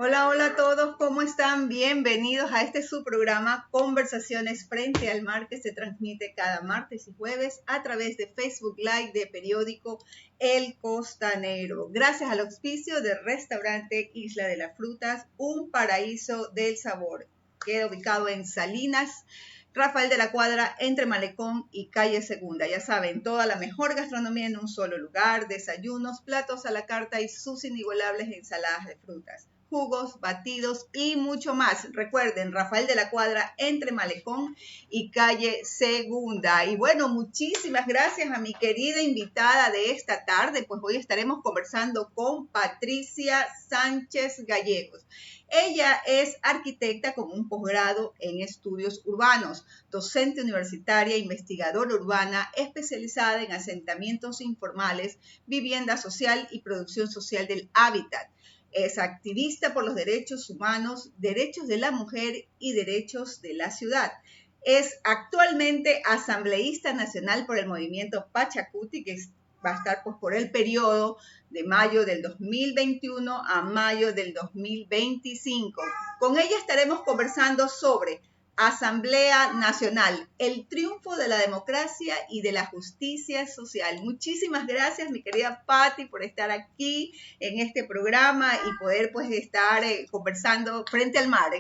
Hola, hola a todos, ¿cómo están? Bienvenidos a este su programa Conversaciones Frente al Mar, que se transmite cada martes y jueves a través de Facebook Live de periódico El Costanero. Gracias al auspicio del restaurante Isla de las Frutas, un paraíso del sabor. Queda ubicado en Salinas, Rafael de la Cuadra, entre Malecón y Calle Segunda. Ya saben, toda la mejor gastronomía en un solo lugar, desayunos, platos a la carta y sus inigualables ensaladas de frutas, jugos, batidos y mucho más. Recuerden, Rafael de la Cuadra, entre Malecón y Calle Segunda. Y bueno, muchísimas gracias a mi querida invitada de esta tarde, pues hoy estaremos conversando con Patricia Sánchez Gallegos. Ella es arquitecta con un posgrado en estudios urbanos, docente universitaria, investigadora urbana, especializada en asentamientos informales, vivienda social y producción social del hábitat. Es activista por los derechos humanos, derechos de la mujer y derechos de la ciudad. Es actualmente asambleísta nacional por el movimiento Pachacuti, que va a estar pues, por el periodo de mayo del 2021 a mayo del 2025. Con ella estaremos conversando sobre Asamblea Nacional, el triunfo de la democracia y de la justicia social. Muchísimas gracias, mi querida Patti, por estar aquí en este programa y poder pues estar conversando frente al mar.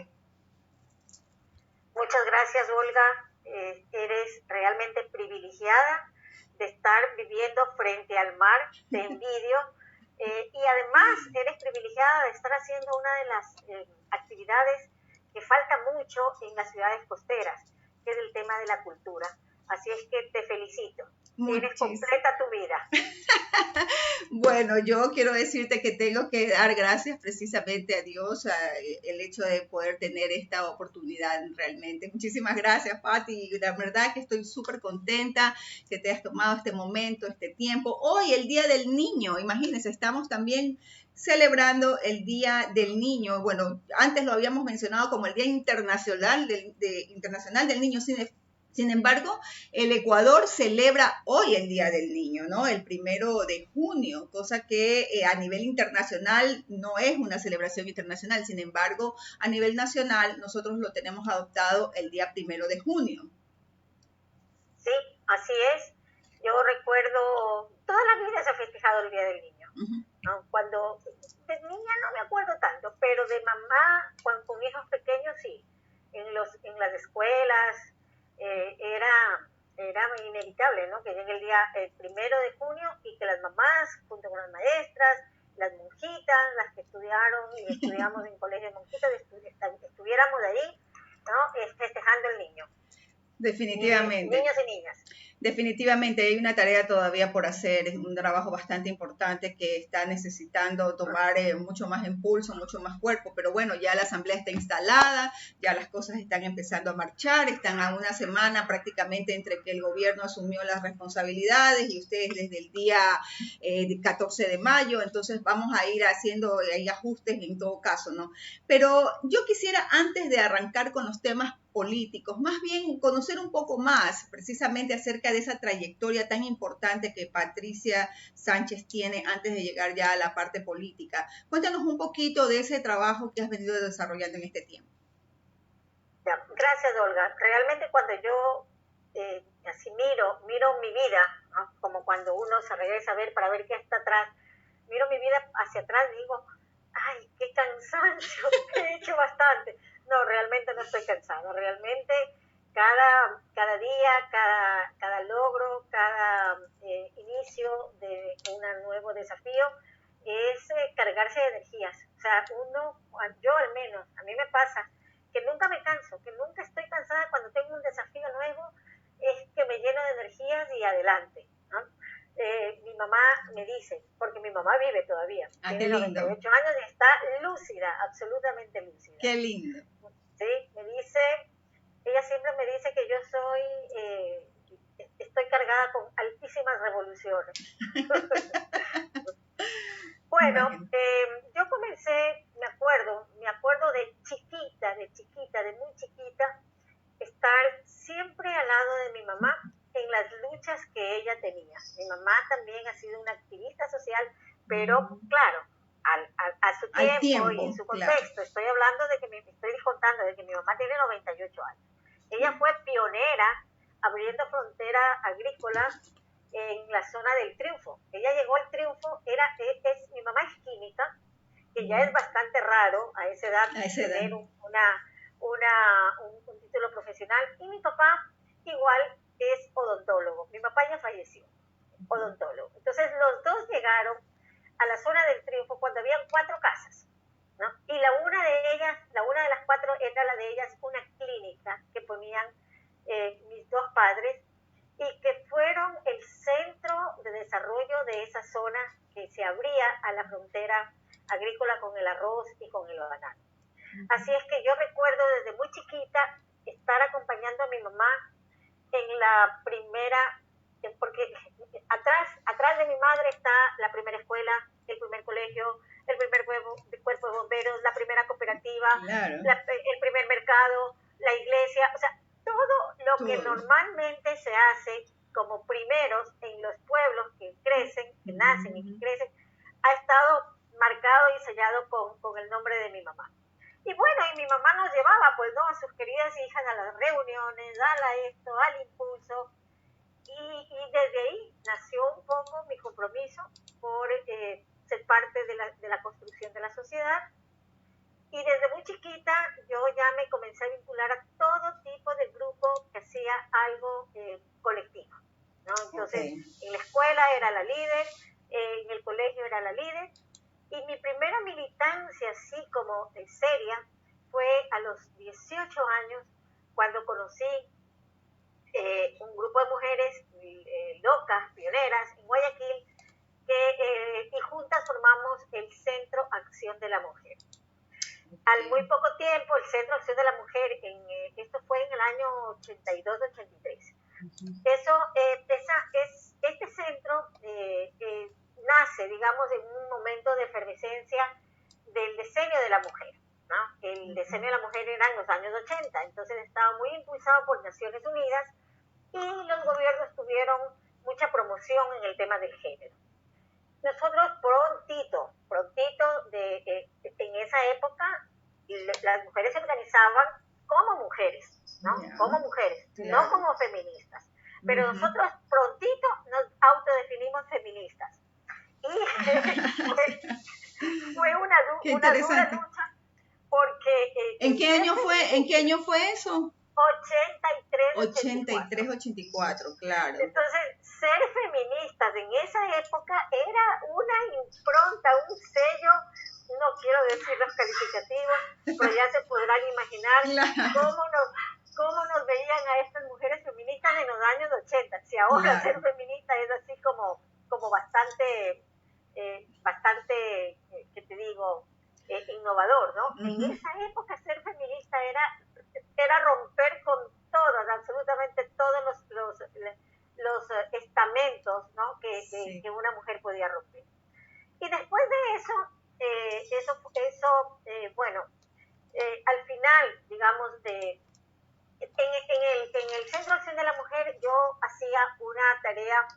Muchas gracias, Olga. Eres realmente privilegiada de estar viviendo frente al mar, te envidio. Y además eres privilegiada de estar haciendo una de las actividades que falta mucho en las ciudades costeras, que es el tema de la cultura. Así es que te felicito. Tienes completa tu vida. Bueno, yo quiero decirte que tengo que dar gracias precisamente a Dios, el hecho de poder tener esta oportunidad realmente. Muchísimas gracias, Patti. La verdad que estoy súper contenta que te hayas tomado este momento, este tiempo. Hoy, el Día del Niño, imagínense, estamos también celebrando el Día del Niño. Bueno, antes lo habíamos mencionado como el Día Internacional del Niño. Sin embargo, el Ecuador celebra hoy el Día del Niño, ¿no? El 1 de junio, cosa que a nivel internacional no es una celebración internacional. Sin embargo, a nivel nacional nosotros lo tenemos adoptado el día 1 de junio. Sí, así es. Yo recuerdo, toda la vida se ha festejado el Día del Niño. ¿No? Cuando de niña no me acuerdo tanto, pero de mamá con hijos pequeños sí. En las escuelas era inevitable, ¿no? Que llegue el 1 de junio y que las mamás, junto con las maestras, las monjitas, las que estudiaron y estudiamos en colegios de monjitas, estuviéramos ahí, ¿no? Festejando el niño. Definitivamente. Niños y niñas. Definitivamente hay una tarea todavía por hacer, es un trabajo bastante importante que está necesitando tomar mucho más impulso, mucho más cuerpo, pero bueno, ya la asamblea está instalada, ya las cosas están empezando a marchar, están a una semana prácticamente entre que el gobierno asumió las responsabilidades y ustedes desde el día 14 de mayo, entonces vamos a ir haciendo ahí ajustes en todo caso, ¿no? Pero yo quisiera, antes de arrancar con los temas políticos, más bien conocer un poco más precisamente acerca de esa trayectoria tan importante que Patricia Sánchez tiene antes de llegar ya a la parte política. Cuéntanos un poquito de ese trabajo que has venido desarrollando en este tiempo. Ya, gracias, Olga. Realmente cuando yo así miro mi vida, ¿no? Como cuando uno se regresa a ver para ver qué está atrás, miro mi vida hacia atrás y digo, ay, qué cansancio, he hecho bastante. No, realmente no estoy cansada, realmente cada día, cada logro, cada inicio de un nuevo desafío es cargarse de energías. O sea, yo al menos, a mí me pasa que nunca me canso, que nunca estoy cansada cuando tengo un desafío nuevo, es que me lleno de energías y adelante, ¿no? Mi mamá me dice, porque mi mamá vive todavía, tiene 98 años y está lúcida, absolutamente lúcida. Qué lindo. Sí, ella siempre me dice que yo estoy cargada con altísimas revoluciones. Bueno, yo comencé, me acuerdo de chiquita, de muy chiquita, estar siempre al lado de mi mamá en las luchas que ella tenía. Mi mamá también ha sido una activista social, pero claro, a su tiempo y en su contexto. Claro. Estoy hablando de que estoy contando de que mi mamá tiene 98 años. Ella fue pionera abriendo fronteras agrícolas en la zona del Triunfo. Ella llegó al Triunfo, mi mamá es química, que ya es bastante raro a esa edad tener un título profesional, y mi papá igual es odontólogo. Mi papá ya falleció, odontólogo. Entonces los dos llegaron a la zona del Triunfo cuando habían 4 casas, ¿no? Y una de las 4 era la de ellas, una clínica que ponían mis dos padres, y que fueron el centro de desarrollo de esa zona que se abría a la frontera agrícola con el arroz y con el banano. Así es que yo recuerdo desde muy chiquita estar acompañando a mi mamá en la primera, porque atrás de mi madre está la primera escuela, el primer colegio, el primer cuerpo de bomberos, la primera cooperativa, claro, el primer mercado, la iglesia, o sea, todo lo que normalmente se hace como primeros en los pueblos que crecen, que nacen y que crecen, ha estado marcado y sellado con el nombre de mi mamá. Y bueno, y mi mamá nos llevaba, pues, ¿no?, a sus queridas hijas a las reuniones, al impulso, y desde ahí nació un poco mi compromiso por ser parte de la construcción de la sociedad. Y desde muy chiquita yo ya me comencé a vincular a todo tipo de grupo que hacía algo colectivo, ¿no? Entonces, en la escuela era la líder, en el colegio era la líder, y mi primera militancia así como seria fue a los 18 años, cuando conocí un grupo de mujeres locas, pioneras, en Guayaquil, y juntas formamos el Centro Acción de la Mujer. Al muy poco tiempo, el Centro Acción de la Mujer, esto fue en el año 82-83. Este centro nace, digamos, en un momento de efervescencia del diseño de la mujer, ¿no? El diseño de la mujer era en los años 80, entonces estaba muy impulsado por Naciones Unidas, y los gobiernos tuvieron mucha promoción en el tema del género. Nosotros prontito, en esa época, las mujeres se organizaban como mujeres, ¿no? Como mujeres, no como feministas. Pero nosotros prontito nos autodefinimos feministas. Y fue una dura lucha, porque... ¿En qué año fue eso? 83-84, claro. Entonces, ser feministas en esa época era una impronta, un sello, no quiero decir los calificativos, pero ya se podrán imaginar cómo nos veían a estas mujeres feministas en los años 80. Si ahora ser feminista es así como bastante, ¿qué te digo?, innovador, ¿no? En esa época ser feminista era romper con absolutamente todos los estamentos, ¿no?, que una mujer podía romper. Y después de eso, al final, digamos, en el Centro de Acción de la Mujer yo hacía una tarea,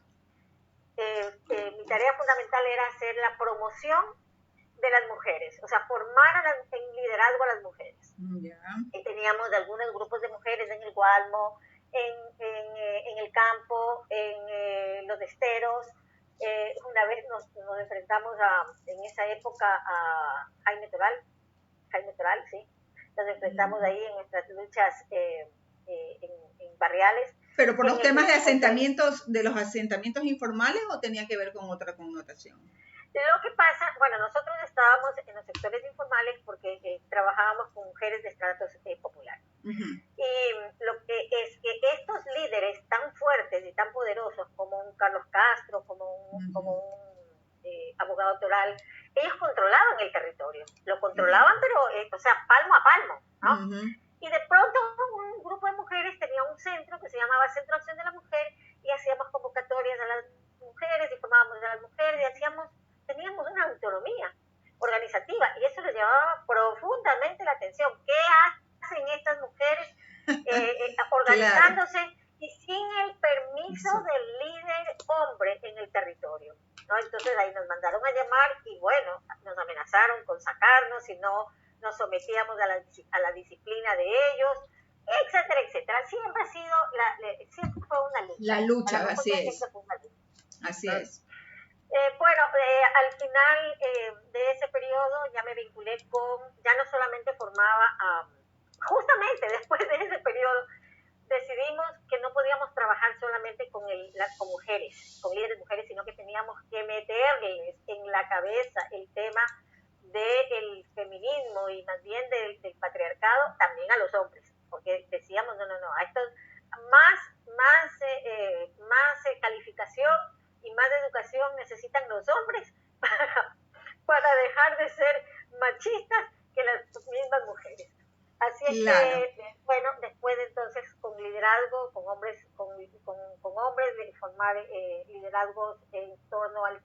mi tarea fundamental era hacer la promoción de las mujeres, o sea, formar en liderazgo a las mujeres. Y teníamos algunos grupos de mujeres en el Gualmo, en el campo, en los esteros. Una vez nos enfrentamos en esa época a Jaime Toral, sí. Nos enfrentamos ahí en nuestras luchas en barriales. ¿Pero por los temas de los asentamientos informales, o tenía que ver con otra connotación? Lo que pasa, bueno, nosotros estábamos en los sectores informales porque trabajábamos con mujeres de estratos populares. Y lo que es que estos líderes tan fuertes y tan poderosos como un Carlos Castro, como un abogado Toral, ellos controlaban el territorio. Lo controlaban, pero, o sea, palmo a palmo, ¿no? Y de pronto un grupo de mujeres tenía un centro que se llamaba Centro Acción de la Mujer, y hacíamos convocatorias a las mujeres, y formábamos a las mujeres, y teníamos una autonomía organizativa, y eso les llamaba profundamente la atención. ¿Qué hacen estas mujeres organizándose y sin el permiso del líder hombre en el territorio, ¿no? Entonces ahí nos mandaron a llamar, y bueno, nos amenazaron con sacarnos, sino nos sometíamos a la disciplina de ellos, etcétera, etcétera. Siempre ha sido, siempre fue una lucha. La lucha, Para así nosotros es. siempre fue una lucha. Así es. Bueno, al final de ese periodo ya me vinculé ya no solamente formaba, justamente después de ese periodo, decidimos que no podíamos trabajar solamente con mujeres, con líderes mujeres, sino que teníamos que meterles en la cabeza el tema del feminismo y más bien del patriarcado también a los hombres, porque decíamos, no, a estos más calificación y más educación necesitan los hombres para dejar de ser machistas que las mismas mujeres. Así es que, bueno, después de entonces con liderazgo, con hombres, de formar liderazgos en torno al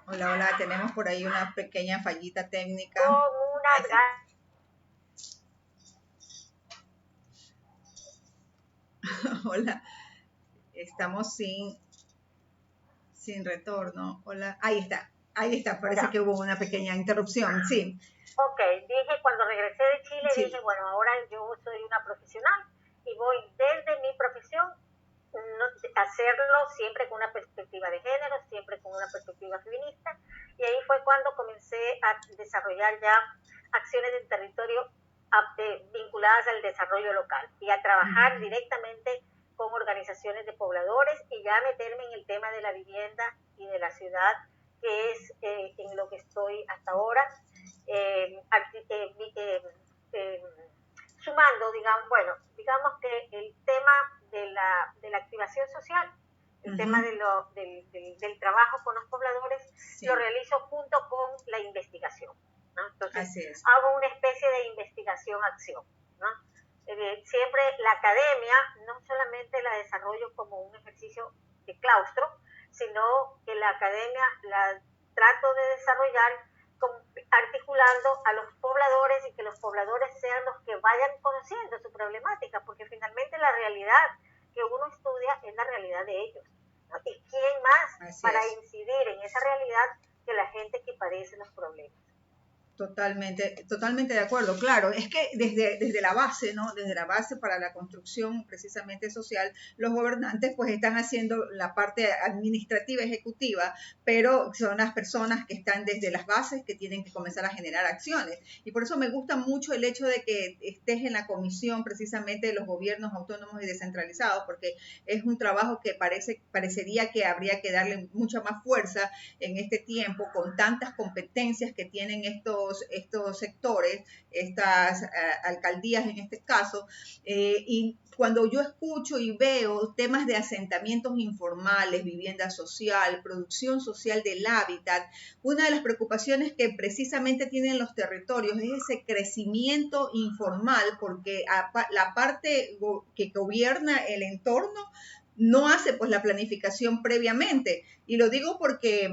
Hola, tenemos por ahí una pequeña fallita técnica. Con una Hola, estamos sin retorno. Hola, ahí está, parece que hubo una pequeña interrupción, sí. Ok, dije cuando regresé de Chile, sí. Dije, bueno, ahora yo soy una profesional y voy desde mi profesión hacerlo siempre con una perspectiva de género, siempre con una perspectiva feminista, y ahí fue cuando comencé a desarrollar ya acciones del territorio vinculadas al desarrollo local y a trabajar directamente con organizaciones de pobladores y ya meterme en el tema de la vivienda y de la ciudad, que es en lo que estoy hasta ahora, sumando, digamos que el tema de la activación social, el tema del trabajo con los pobladores, lo realizo junto con la investigación, ¿no? Entonces, hago una especie de investigación-acción, ¿no? Siempre la academia no solamente la desarrollo como un ejercicio de claustro, sino que la academia la trato de desarrollar articulando a los pobladores y que los pobladores sean los que vayan conociendo su problemática, porque finalmente la realidad que uno estudia es la realidad de ellos, ¿no? ¿Y quién más para incidir en esa realidad que la gente que padece los problemas? Totalmente de acuerdo. Claro, es que desde la base, ¿no? Desde la base para la construcción precisamente social, los gobernantes pues están haciendo la parte administrativa, ejecutiva, pero son las personas que están desde las bases que tienen que comenzar a generar acciones. Y por eso me gusta mucho el hecho de que estés en la comisión precisamente de los gobiernos autónomos y descentralizados, porque es un trabajo que parecería que habría que darle mucha más fuerza en este tiempo con tantas competencias que tienen estos sectores, estas alcaldías en este caso, y cuando yo escucho y veo temas de asentamientos informales, vivienda social, producción social del hábitat, una de las preocupaciones que precisamente tienen los territorios es ese crecimiento informal, porque la parte que gobierna el entorno no hace pues la planificación previamente. Y lo digo porque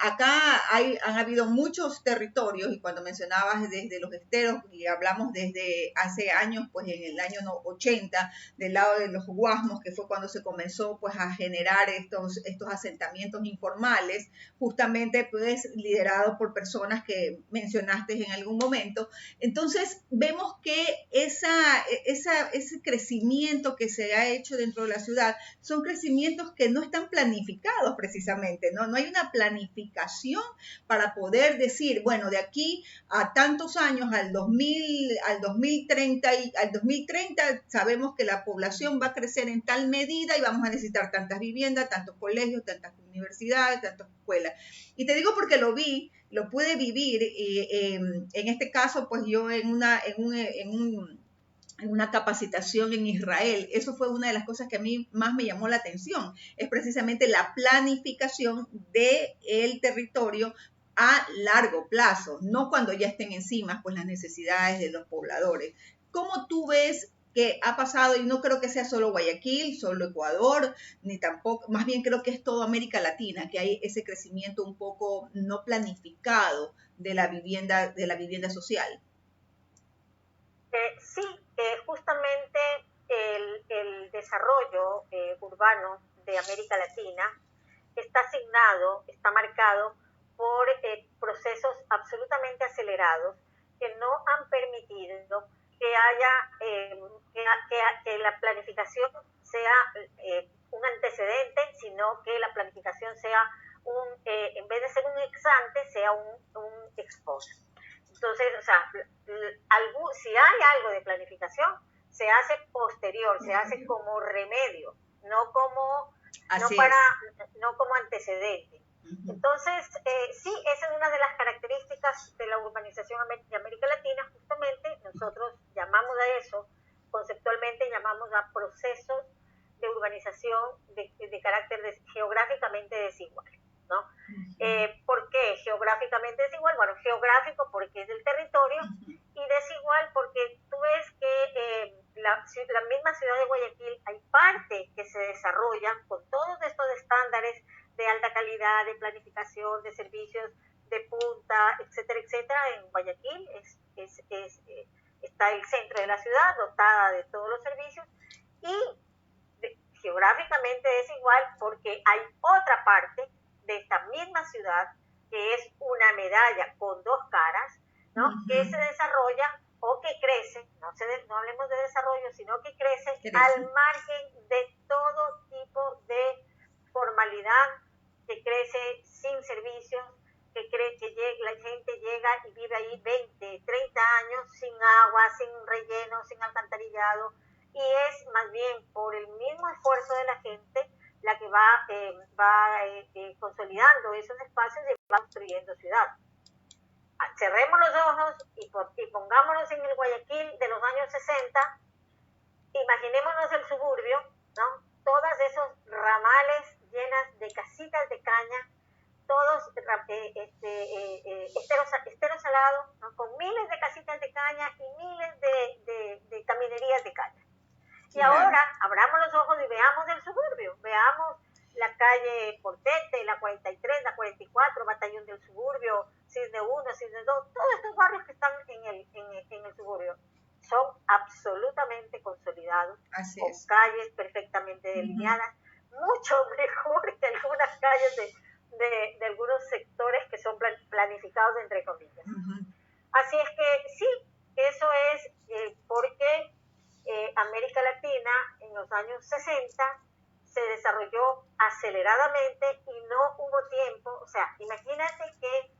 acá han habido muchos territorios, y cuando mencionabas desde los esteros, y hablamos desde hace años, pues en el año 80, del lado de los Guasmos, que fue cuando se comenzó pues a generar estos asentamientos informales, justamente pues liderados por personas que mencionaste en algún momento. Entonces vemos que ese crecimiento que se ha hecho dentro de la ciudad son crecimientos que no están planificados precisamente, ¿no? No hay una planificación para poder decir, bueno, de aquí a tantos años, al 2030 sabemos que la población va a crecer en tal medida y vamos a necesitar tantas viviendas, tantos colegios, tantas universidades, tantas escuelas. Y te digo porque lo pude vivir, en este caso, pues yo en una capacitación en Israel. Eso fue una de las cosas que a mí más me llamó la atención, es precisamente la planificación del territorio a largo plazo, no cuando ya estén encima pues las necesidades de los pobladores. ¿Cómo tú ves que ha pasado? Y no creo que sea solo Guayaquil, solo Ecuador, ni tampoco, más bien creo que es toda América Latina, que hay ese crecimiento un poco no planificado de la vivienda social. Sí, justamente el desarrollo urbano de América Latina está asignado, está marcado por procesos absolutamente acelerados que no han permitido que haya que la planificación sea un antecedente, sino que la planificación sea en vez de ser un ex ante, sea un ex post. Entonces, o sea, si hay algo de planificación, se hace posterior, se hace como remedio, no como antecedente. Entonces, sí, esa es una de las características de la urbanización de América Latina. Justamente nosotros llamamos a eso, conceptualmente llamamos a procesos de urbanización de carácter geográficamente desigual, ¿no? ¿Por qué geográficamente desigual? Bueno, geográfico porque es del territorio y desigual porque tú ves que la misma ciudad de Guayaquil hay parte que se desarrolla con todos estos estándares de alta calidad, de planificación, de servicios de punta, etcétera, etcétera. En Guayaquil está el centro de la ciudad dotada de todos los servicios y geográficamente desigual porque hay otra parte de esta misma ciudad que es una medalla con dos caras, ¿no? Que se desarrolla o que crece, no hablemos de desarrollo, sino que crece al margen de todo tipo de formalidad, que crece sin servicios, que la gente llega y vive ahí 20, 30 años sin agua, sin relleno, sin alcantarillado, y es más bien por el mismo esfuerzo de la gente la que va consolidando esos espacios y va construyendo ciudad. Cerremos los ojos y pongámonos en el Guayaquil de los años 60, imaginémonos el suburbio, ¿no? Todos esos ramales llenas de casitas de caña, todos esteros salados, ¿no? Con miles de casitas de caña y miles de caminerías de caña. Y ahora abramos los ojos y veamos el suburbio, veamos la calle Portete, la 43, la 44, Batallón del Suburbio, Cisne 1, Cisne 2, todos estos barrios que están en el suburbio son absolutamente consolidados, con calles perfectamente delineadas, mucho mejor que algunas calles de algunos sectores que son planificados entre comillas. Así es que sí, eso es porque América Latina en los años 60 se desarrolló aceleradamente y no hubo tiempo, o sea, imagínate que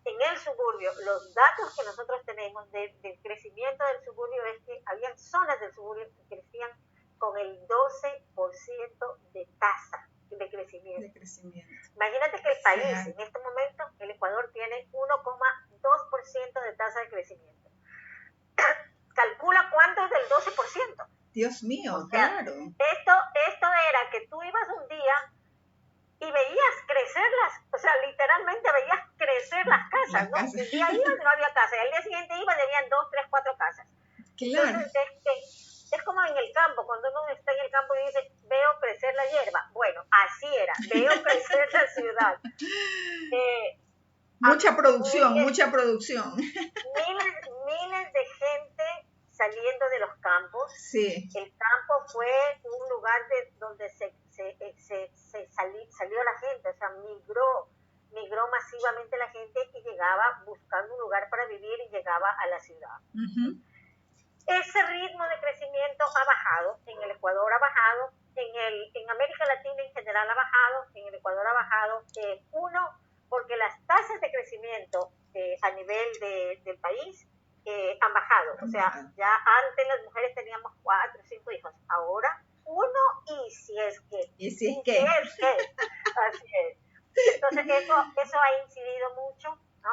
en el suburbio, los datos que nosotros tenemos del crecimiento del suburbio es que había zonas del suburbio que crecían con el 12% de tasa de crecimiento. Imagínate que el país, en este momento, el Ecuador tiene 1,2% de tasa de crecimiento. Calcula cuánto es del 12%. Dios mío, o sea, claro. Esto era que tú ibas un día y veías crecer o sea, literalmente veías crecer las casas, ¿no? El día ibas y no había casa, y al día siguiente ibas y habían 2, 3, 4 casas. Claro. Entonces, es como en el campo, cuando uno está en el campo y dice, veo crecer la hierba. Bueno, así era, veo crecer la ciudad. Mucha producción. Miles de gente saliendo de los campos. Sí. El campo fue un lugar donde salió la gente, o sea, migró masivamente la gente y llegaba buscando un lugar para vivir y llegaba a la ciudad. Ese ritmo de crecimiento ha bajado, en el Ecuador ha bajado, en América Latina en general ha bajado, en el Ecuador ha bajado, porque las tasas de crecimiento a nivel del país han bajado. O sea, ya antes las mujeres teníamos 4 o 5 hijos, ahora 1 y si es que. Así es. Entonces eso ha incidido mucho, ¿no?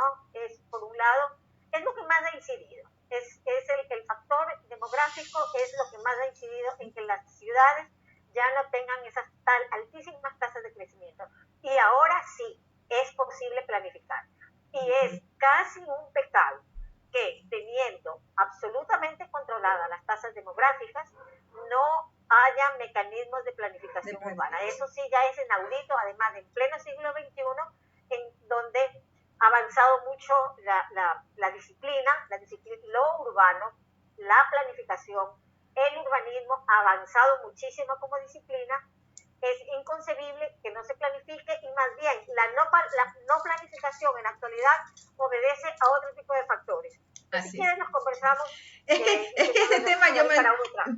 Por un lado, es lo que más ha incidido. Es el factor demográfico es lo que más ha incidido en que las ciudades ya no tengan esas altísimas tasas de crecimiento. Y ahora sí, es posible planificar. Y es casi un pecado que, teniendo absolutamente controladas las tasas demográficas, no haya mecanismos de planificación urbana. Eso sí ya es inaudito, además en pleno siglo XXI, en donde ha avanzado mucho la disciplina, lo urbano, la planificación, el urbanismo ha avanzado muchísimo como disciplina. Es inconcebible que no se planifique y más bien la no planificación en la actualidad obedece a otro tipo de factores. Si quieres nos conversamos. Es que ese tema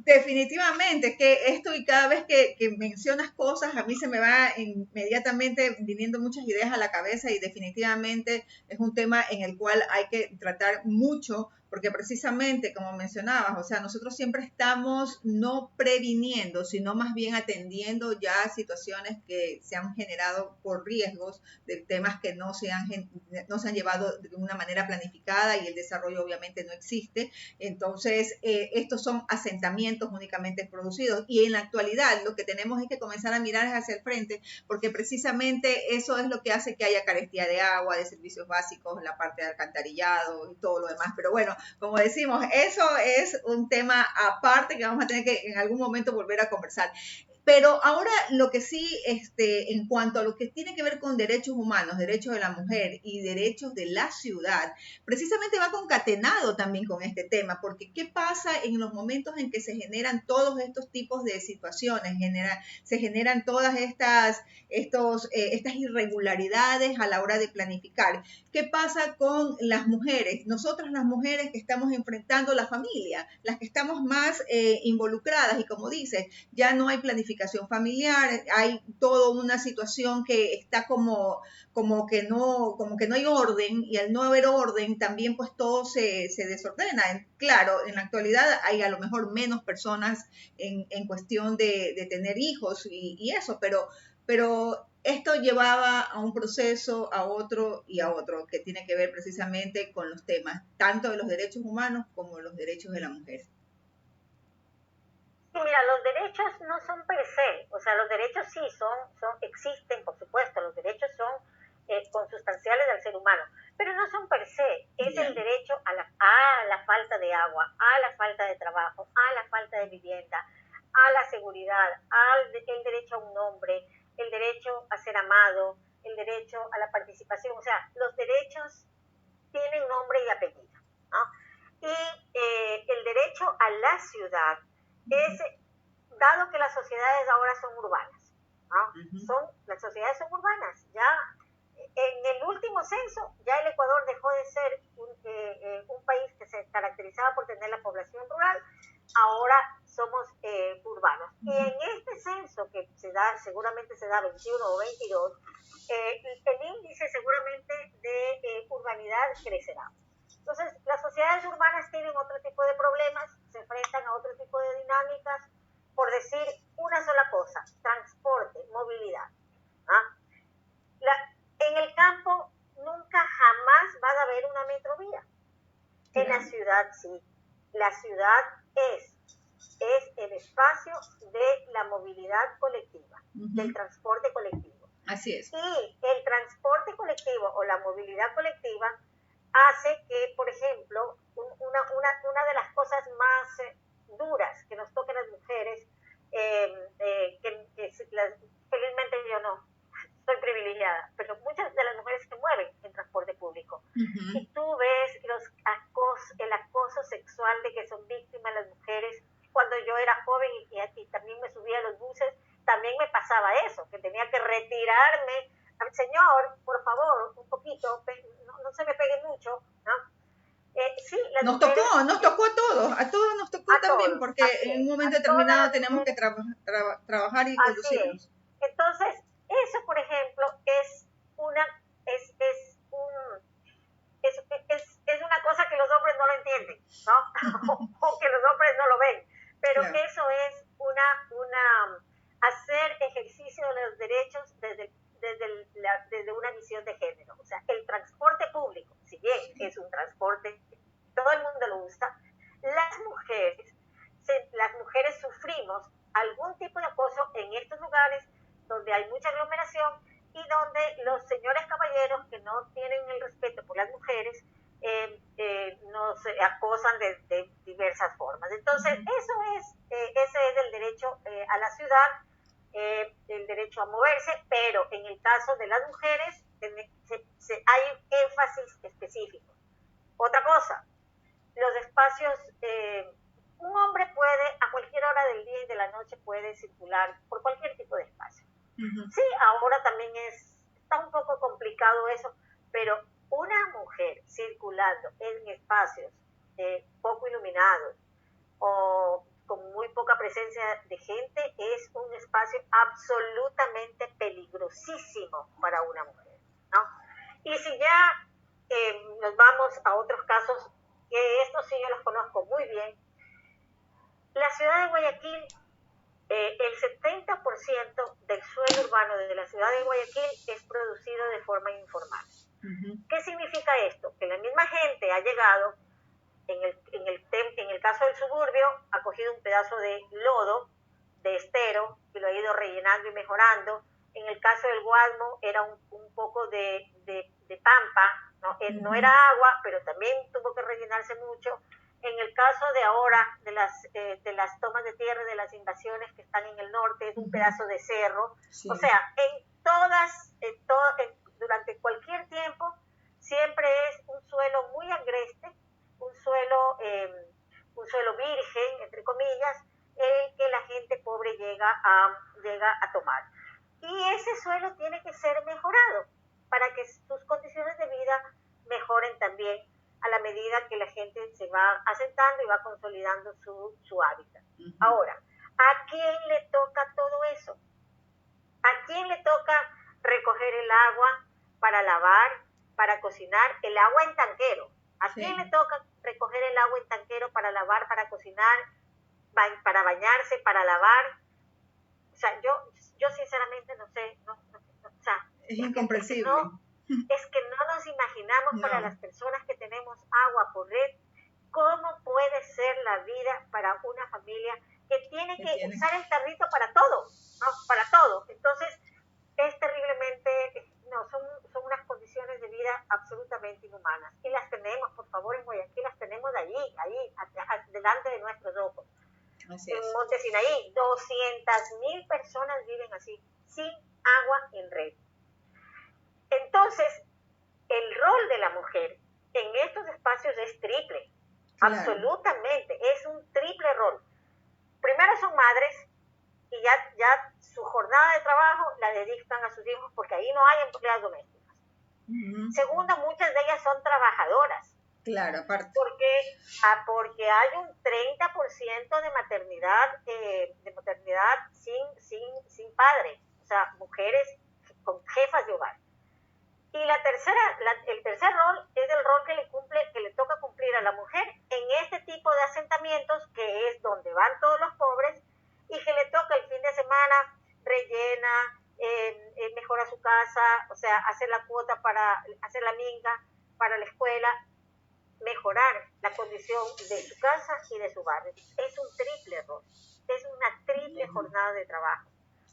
definitivamente, que esto y cada vez que mencionas cosas, a mí se me va inmediatamente viniendo muchas ideas a la cabeza y definitivamente es un tema en el cual hay que tratar mucho, porque precisamente, como mencionabas, o sea, nosotros siempre estamos no previniendo, sino más bien atendiendo ya situaciones que se han generado por riesgos de temas que no se han llevado de una manera planificada y el desarrollo obviamente no existe. Entonces, estos son asentamientos únicamente producidos y en la actualidad lo que tenemos es que comenzar a mirar hacia el frente, porque precisamente eso es lo que hace que haya carestía de agua, de servicios básicos, la parte de alcantarillado y todo lo demás. Pero bueno, como decimos, eso es un tema aparte que vamos a tener que en algún momento volver a conversar. Pero ahora lo que sí, en cuanto a lo que tiene que ver con derechos humanos, derechos de la mujer y derechos de la ciudad, precisamente va concatenado también con este tema, porque ¿qué pasa en los momentos en que se generan todos estos tipos de situaciones? Se generan todas estas irregularidades a la hora de planificar. ¿Qué pasa con las mujeres? Nosotras las mujeres que estamos enfrentando la familia, las que estamos más involucradas y como dices, ya no hay planificación familiar, hay toda una situación que está como que no hay orden y al no haber orden también pues todo se desordena. Claro, en la actualidad hay a lo mejor menos personas en cuestión de tener hijos y eso, pero esto llevaba a un proceso, a otro y a otro, que tiene que ver precisamente con los temas tanto de los derechos humanos como los derechos de la mujer. Sí, mira, los derechos no son per se, o sea, los derechos sí existen, por supuesto, los derechos son consustanciales del ser humano, pero no son per se, es el derecho a la falta de agua, a la falta de trabajo, a la falta de vivienda, a la seguridad, el derecho a un nombre, el derecho a ser amado, el derecho a la participación, o sea, los derechos tienen nombre y apellido, ¿no? Y el derecho a la ciudad es, dado que las sociedades ahora son urbanas, ¿no? Las sociedades son urbanas, ya en el último censo, ya el Ecuador dejó de ser un país que se caracterizaba por tener la población rural, ahora somos urbanos. Y en este censo que seguramente se da 21 o 22, el índice seguramente de urbanidad crecerá. Entonces, las sociedades urbanas tienen otro tipo de problemas, se enfrentan a otro tipo de dinámicas, por decir una sola cosa, transporte, movilidad. En el campo nunca jamás va a haber una metrovía. En la ciudad sí. La ciudad es el espacio de la movilidad colectiva, del transporte colectivo. Así es. Y el transporte colectivo o la movilidad colectiva hace que, por ejemplo, una de las cosas más duras que nos tocan a las mujeres, felizmente yo no, soy privilegiada, pero muchas de las mujeres se mueven en transporte público. Y tú ves el acoso sexual de que son víctimas las mujeres. Cuando yo era joven y también me subía a los buses, también me pasaba eso, que tenía que retirarme. Señor, por favor, un poquito, no se me pegue mucho, ¿no? Sí, nos tocó a todos nos tocó también, porque en un momento determinado tenemos que trabajar y conducirnos. Entonces, eso, por ejemplo, es una cosa que los hombres no lo entienden, ¿no? o que los hombres no lo ven, pero claro, eso es hacer ejercicio de los derechos desde una visión de género. O sea, el transporte público, si bien es un transporte, todo el mundo lo usa, las mujeres sufrimos algún tipo de acoso en estos lugares donde hay mucha aglomeración y donde los señores caballeros que no tienen el respeto por las mujeres nos acosan de diversas formas. Entonces, ese es el derecho a la ciudad, el derecho a moverse, pero en el caso de las mujeres hay énfasis específico. Otra cosa, los espacios un hombre puede, a cualquier hora del día y de la noche, puede circular por cualquier tipo de espacio. Sí, ahora también está un poco complicado eso, pero una mujer circulando en espacios poco iluminados o con muy poca presencia de gente es un espacio absolutamente peligrosísimo para una mujer, ¿no? Y si ya nos vamos a otros casos, que estos sí yo los conozco muy bien, la ciudad de Guayaquil, el 70% del suelo urbano de la ciudad de Guayaquil es producido de forma informal. ¿Qué significa esto? Que la misma gente ha llegado, en el caso del suburbio, ha cogido un pedazo de lodo, de estero, y lo ha ido rellenando y mejorando. En el caso del Guadmo era un poco de pampa, ¿no? No era agua, pero también tuvo que rellenarse mucho. En el caso de ahora, de las tomas de tierra, de las invasiones que están en el norte, es un pedazo de cerro. Sí. O sea, durante cualquier tiempo, siempre es un suelo muy agreste, un suelo virgen, entre comillas, el que la gente pobre llega a tomar. Y ese suelo tiene que ser mejorado para que sus condiciones de vida mejoren también a la medida que la gente se va asentando y va consolidando su hábitat. Ahora, ¿a quién le toca todo eso? ¿A quién le toca recoger el agua para lavar, para cocinar? El agua en tanquero. ¿A quién le toca recoger el agua en tanquero para lavar, para cocinar, para bañarse, para lavar? O sea, yo sinceramente no sé. O sea, es incomprensible. Es que no nos imaginamos para las personas que tenemos agua por red, cómo puede ser la vida para una familia que tiene que usar el carrito para todo, ¿no? Para todo. Entonces, es terriblemente, son unas condiciones de vida absolutamente inhumanas. Y las tenemos, por favor, en Guayaquil, las tenemos ahí, delante de nuestros ojos. En Monte Sinaí, 200,000 personas viven así, sin agua en red. Entonces, el rol de la mujer en estos espacios es triple, absolutamente, es un triple rol. Primero son madres y ya su jornada de trabajo la dedican a sus hijos porque ahí no hay empleadas domésticas. Segundo, muchas de ellas son trabajadoras. Claro, aparte. Porque hay un 30% de maternidad sin padre, o sea, mujeres con jefas de hogar. Y el tercer rol es el rol que le toca cumplir a la mujer en este tipo de asentamientos, que es donde van todos los pobres, y que le toca el fin de semana, rellena, mejora su casa, o sea, hacer la cuota para hacer la minga para la escuela, mejorar la condición de su casa y de su barrio. Es un triple rol, es una triple jornada de trabajo.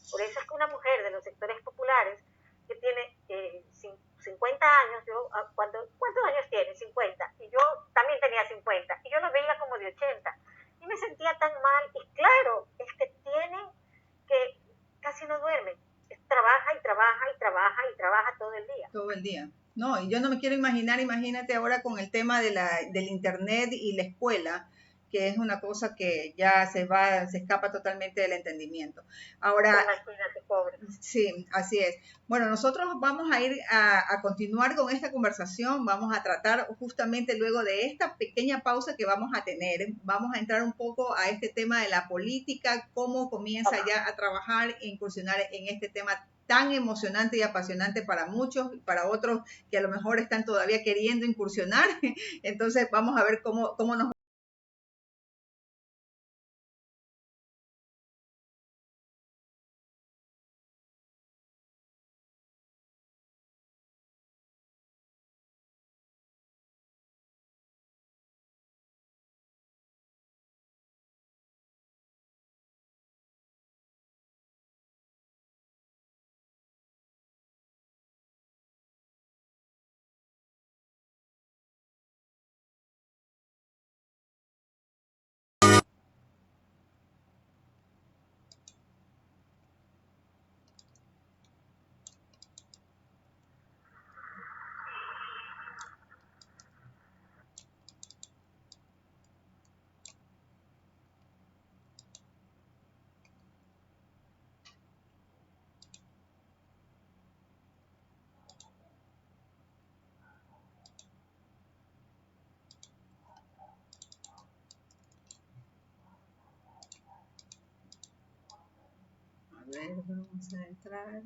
Por eso es que una mujer de los sectores populares que tiene 50 años, ¿cuántos años tiene? 50. Y yo también tenía 50. Y yo la veía como de 80. Y me sentía tan mal. Y claro, es que tienen que, casi no duermen. Trabaja y trabaja y trabaja y trabaja todo el día. Todo el día. No, y yo no me quiero imaginar, imagínate ahora con el tema del internet y la escuela, que es una cosa que ya se escapa totalmente del entendimiento. Ahora, imagínate, pobre. Sí, así es. Bueno, nosotros vamos a ir a continuar con esta conversación, vamos a tratar justamente luego de esta pequeña pausa que vamos a tener, vamos a entrar un poco a este tema de la política, cómo comienza ya a trabajar e incursionar en este tema tan emocionante y apasionante para muchos, para otros que a lo mejor están todavía queriendo incursionar. Entonces vamos a ver cómo nos Vamos a entrar.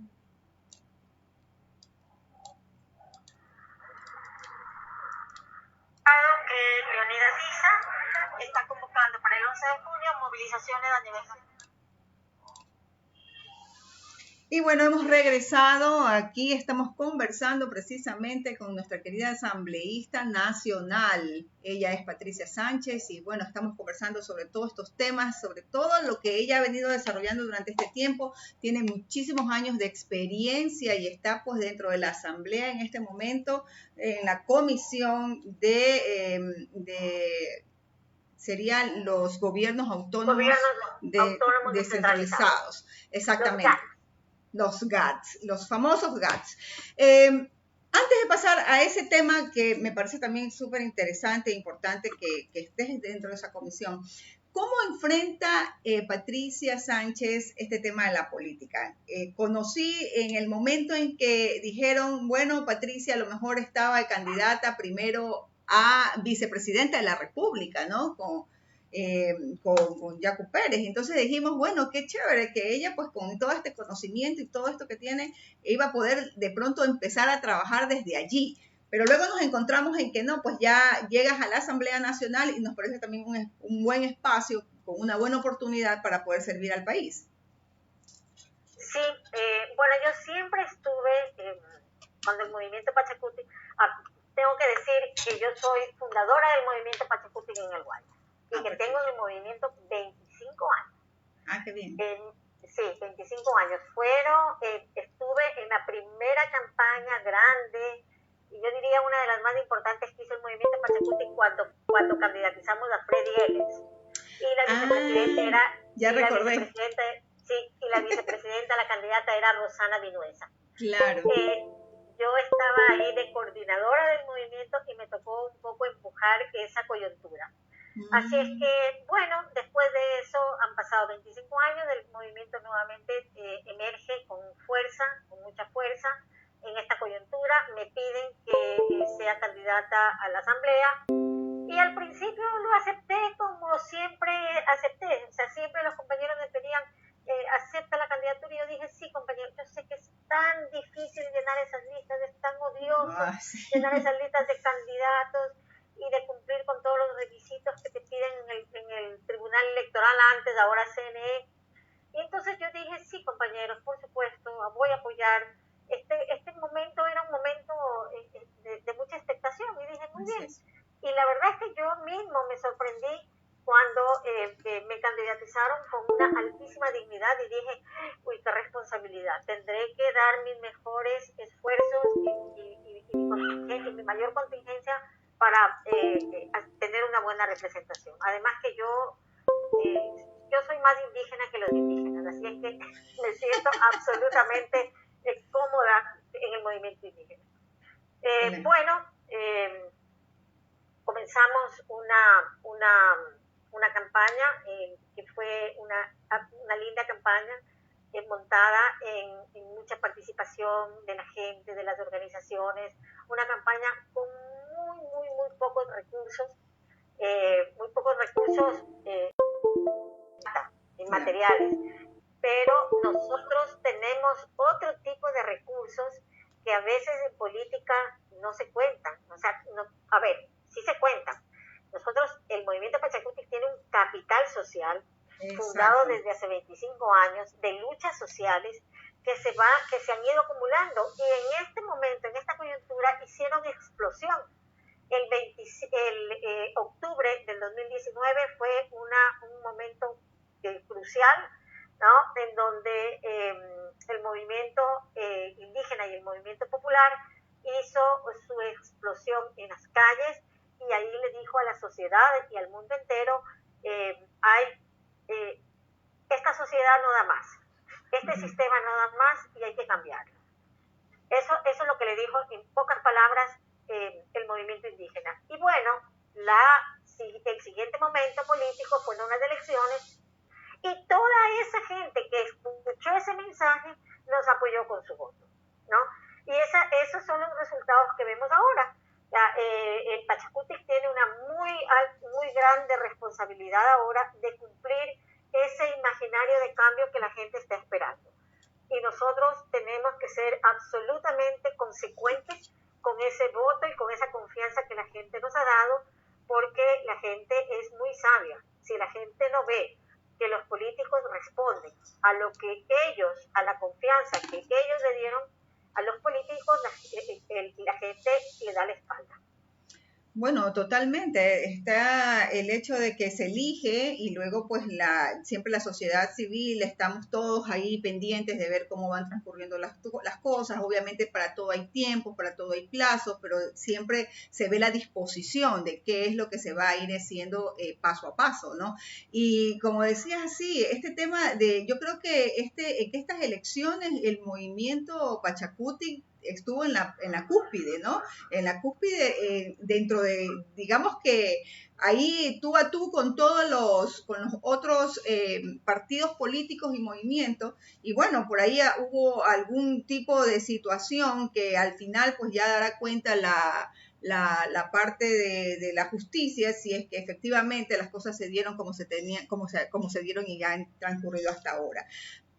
Que Leonidas Issa está convocando para el 11 de junio movilizaciones a nivel nacional. Y bueno, hemos regresado. Aquí estamos conversando precisamente con nuestra querida asambleísta nacional. Ella es Patricia Sánchez y bueno, estamos conversando sobre todos estos temas, sobre todo lo que ella ha venido desarrollando durante este tiempo. Tiene muchísimos años de experiencia y está pues dentro de la asamblea en este momento, en la comisión serían los gobiernos autónomos, descentralizados. Exactamente. Los GATS, los famosos GATS. Antes de pasar a ese tema que me parece también súper interesante e importante que estés dentro de esa comisión, ¿cómo enfrenta Patricia Sánchez este tema de la política? Conocí en el momento en que dijeron, bueno, Patricia a lo mejor estaba de candidata primero a vicepresidenta de la República, ¿no? Con Yacu Pérez. Entonces dijimos, bueno, qué chévere que ella pues con todo este conocimiento y todo esto que tiene, iba a poder de pronto empezar a trabajar desde allí. Pero luego nos encontramos en que no, pues ya llegas a la Asamblea Nacional y nos parece también un buen espacio, con una buena oportunidad para poder servir al país. Sí, bueno, yo siempre estuve cuando el movimiento Pachakutik, tengo que decir que yo soy fundadora del movimiento Pachakutik en el Guayas. Y que tengo en el movimiento 25 años. Ah, qué bien. Sí, 25 años. Estuve en la primera campaña grande, y yo diría una de las más importantes que hizo el movimiento Pachakutik cuando candidatizamos a Freddy Ellis. Y la vicepresidenta la vicepresidenta, la candidata era Rosana Vinuesa. Claro. Yo estaba ahí de coordinadora del movimiento y me tocó un poco empujar esa coyuntura. Así es que, bueno, después de eso han pasado 25 años, el movimiento nuevamente emerge con mucha fuerza en esta coyuntura. Me piden que sea candidata a la asamblea y al principio lo acepté como siempre acepté. O sea, siempre los compañeros me pedían, acepta la candidatura, y yo dije, sí, compañero, yo sé que es tan difícil llenar esas listas, es tan odioso llenar esas listas de candidatos y de cumplir con todos los requisitos que te piden en el Tribunal Electoral antes, ahora CNE. Y entonces yo dije, sí, compañeros, por supuesto, voy a apoyar. Este momento era un momento de mucha expectación, y dije, muy bien. Y la verdad es que yo mismo me sorprendí cuando me candidatizaron con una altísima dignidad y dije, uy, qué responsabilidad, tendré que dar mis mejores esfuerzos y mi mayor contingencia para tener una buena representación. Además que yo soy más indígena que los indígenas, así es que me siento absolutamente cómoda en el movimiento indígena. Bueno, comenzamos una campaña que fue una linda campaña montada en mucha participación de la gente, de las organizaciones, una campaña con muy pocos recursos, materiales, pero nosotros tenemos otro tipo de recursos que a veces en política no se cuentan. O sea, sí se cuentan. Nosotros, el movimiento Pachakutik tiene un capital social fundado desde hace 25 años de luchas sociales que se han ido acumulando, y en este momento, en esta coyuntura, hicieron explosión. El octubre del 2019 fue un momento crucial, ¿no? En donde el movimiento indígena y el movimiento popular hizo su explosión en las calles, y ahí le dijo a la sociedad y al mundo entero, esta sociedad no da más, este sistema no da más y hay que cambiarlo. Eso es lo que le dijo en pocas palabras el movimiento indígena. Y bueno, el siguiente momento político fueron unas elecciones, y toda esa gente que escuchó ese mensaje nos apoyó con su voto, ¿no? Y esos son los resultados que vemos ahora. El Pachakutik tiene una muy grande responsabilidad ahora de cumplir ese imaginario de cambio que la gente está esperando. y nosotros tenemos que ser absolutamente consecuentes con ese voto y con esa confianza que la gente nos ha dado, porque la gente es muy sabia. Si la gente no ve que los políticos responden a lo que ellos, a la confianza que ellos le dieron a los políticos, la gente le da la espalda. Bueno, totalmente. Está el hecho de que se elige y luego pues siempre la sociedad civil estamos todos ahí pendientes de ver cómo van transcurriendo las cosas. Obviamente para todo hay tiempos, para todo hay plazos, pero siempre se ve la disposición de qué es lo que se va a ir haciendo paso a paso, ¿no? Y como decías, sí, este tema yo creo que en estas elecciones el movimiento Pachacuti estuvo en la cúspide, ¿no? En la cúspide, dentro de, digamos que ahí tú a tú con con los otros partidos políticos y movimientos, y bueno, por ahí hubo algún tipo de situación que al final pues ya dará cuenta la parte de la justicia, si es que efectivamente las cosas se dieron como se dieron y ya han transcurrido hasta ahora.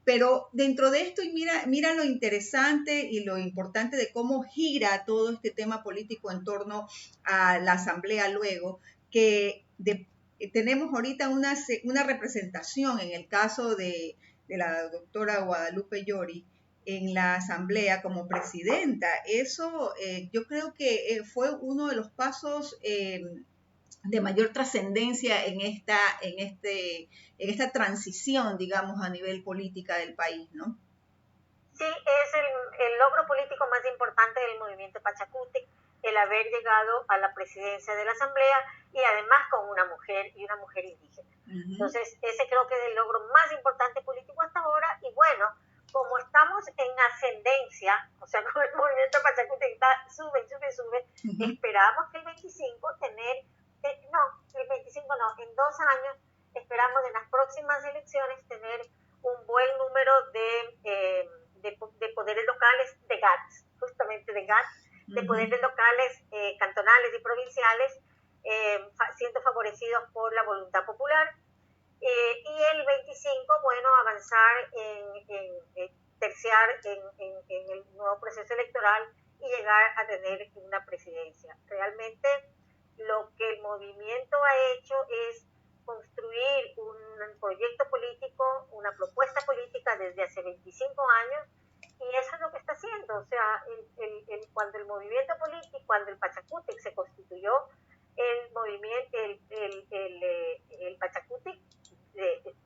Pero dentro de esto, y mira lo interesante y lo importante de cómo gira todo este tema político en torno a la asamblea luego, que tenemos ahorita una representación en el caso de la doctora Guadalupe Llori en la asamblea como presidenta. Eso yo creo que fue uno de los pasos de mayor trascendencia en esta transición, digamos, a nivel política del país, ¿no? Sí, es el logro político más importante del movimiento Pachacuti, el haber llegado a la presidencia de la Asamblea y además con una mujer y una mujer indígena. Entonces, ese creo que es el logro más importante político hasta ahora. Y bueno, como estamos en ascendencia, o sea, como el movimiento Pachacuti sube, esperamos que el 25 el 25 no, en 2 años esperamos en las próximas elecciones tener un buen número de poderes locales, de GATS, justamente de GATS, de poderes locales cantonales y provinciales, siendo favorecidos por la voluntad popular. Y el 25, bueno, avanzar terciar en el nuevo proceso electoral y llegar a tener una presidencia. Realmente lo que el movimiento ha hecho es construir un proyecto político, una propuesta política desde hace 25 años, y eso es lo que está haciendo. O sea, cuando el movimiento político, cuando el Pachacutic se constituyó, el movimiento, el Pachacutic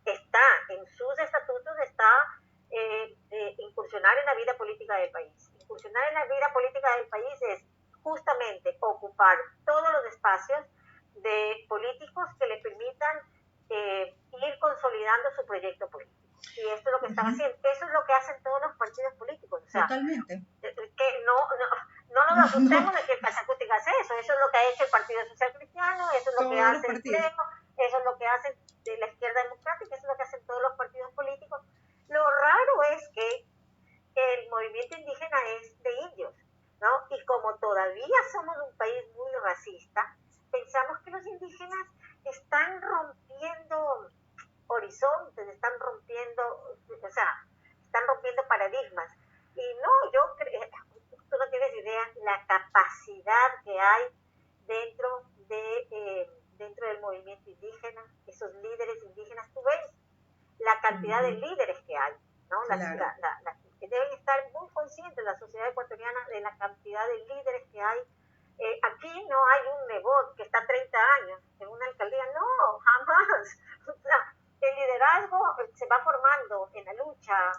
está en sus estatutos, incursionar en la vida política del país. Incursionar en la vida política del país es justamente ocupar todos los espacios de políticos que le permitan ir consolidando su proyecto político. Y esto es lo que están haciendo. Eso es lo que hacen todos los partidos políticos. O sea, totalmente. Que no nos asustemos de que el Pachacutic hace eso. Eso es lo que ha hecho el Partido Social Cristiano, eso es lo que hace el Pleno, eso es lo que hace la izquierda democrática, eso es lo que hacen todos los partidos políticos. Lo raro es que el movimiento indígena es de indios, ¿no? Y como todavía somos un país muy racista, pensamos que los indígenas están rompiendo horizontes, están rompiendo paradigmas. Y no, yo creo, tú no tienes idea la capacidad que hay dentro del movimiento indígena, esos líderes indígenas. Tú ves la cantidad de líderes que hay, ¿no? Claro. Que deben estar muy conscientes la sociedad ecuatoriana de la cantidad de líderes que hay. Aquí no hay un Nebot que está 30 años en una alcaldía, no, jamás. O sea, el liderazgo se va formando en la lucha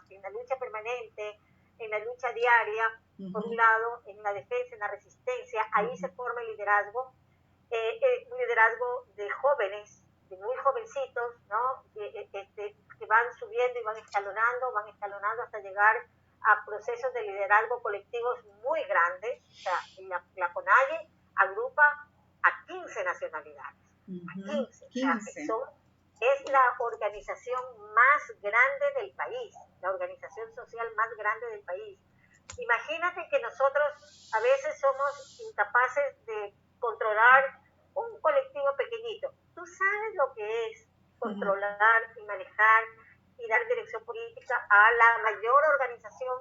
permanente, en la lucha diaria, por un lado, en la defensa, en la resistencia, ahí se forma el liderazgo, un liderazgo de jóvenes, de muy jovencitos, ¿no? Que van subiendo y van escalonando hasta llegar a procesos de liderazgo colectivos muy grandes. O sea, la CONAIE agrupa a 15 nacionalidades, a 15. O sea, es la organización más grande del país, la organización social más grande del país. Imagínate que nosotros a veces somos incapaces de controlar un colectivo pequeñito. Tú sabes lo que es controlar y manejar y dar dirección política a la mayor organización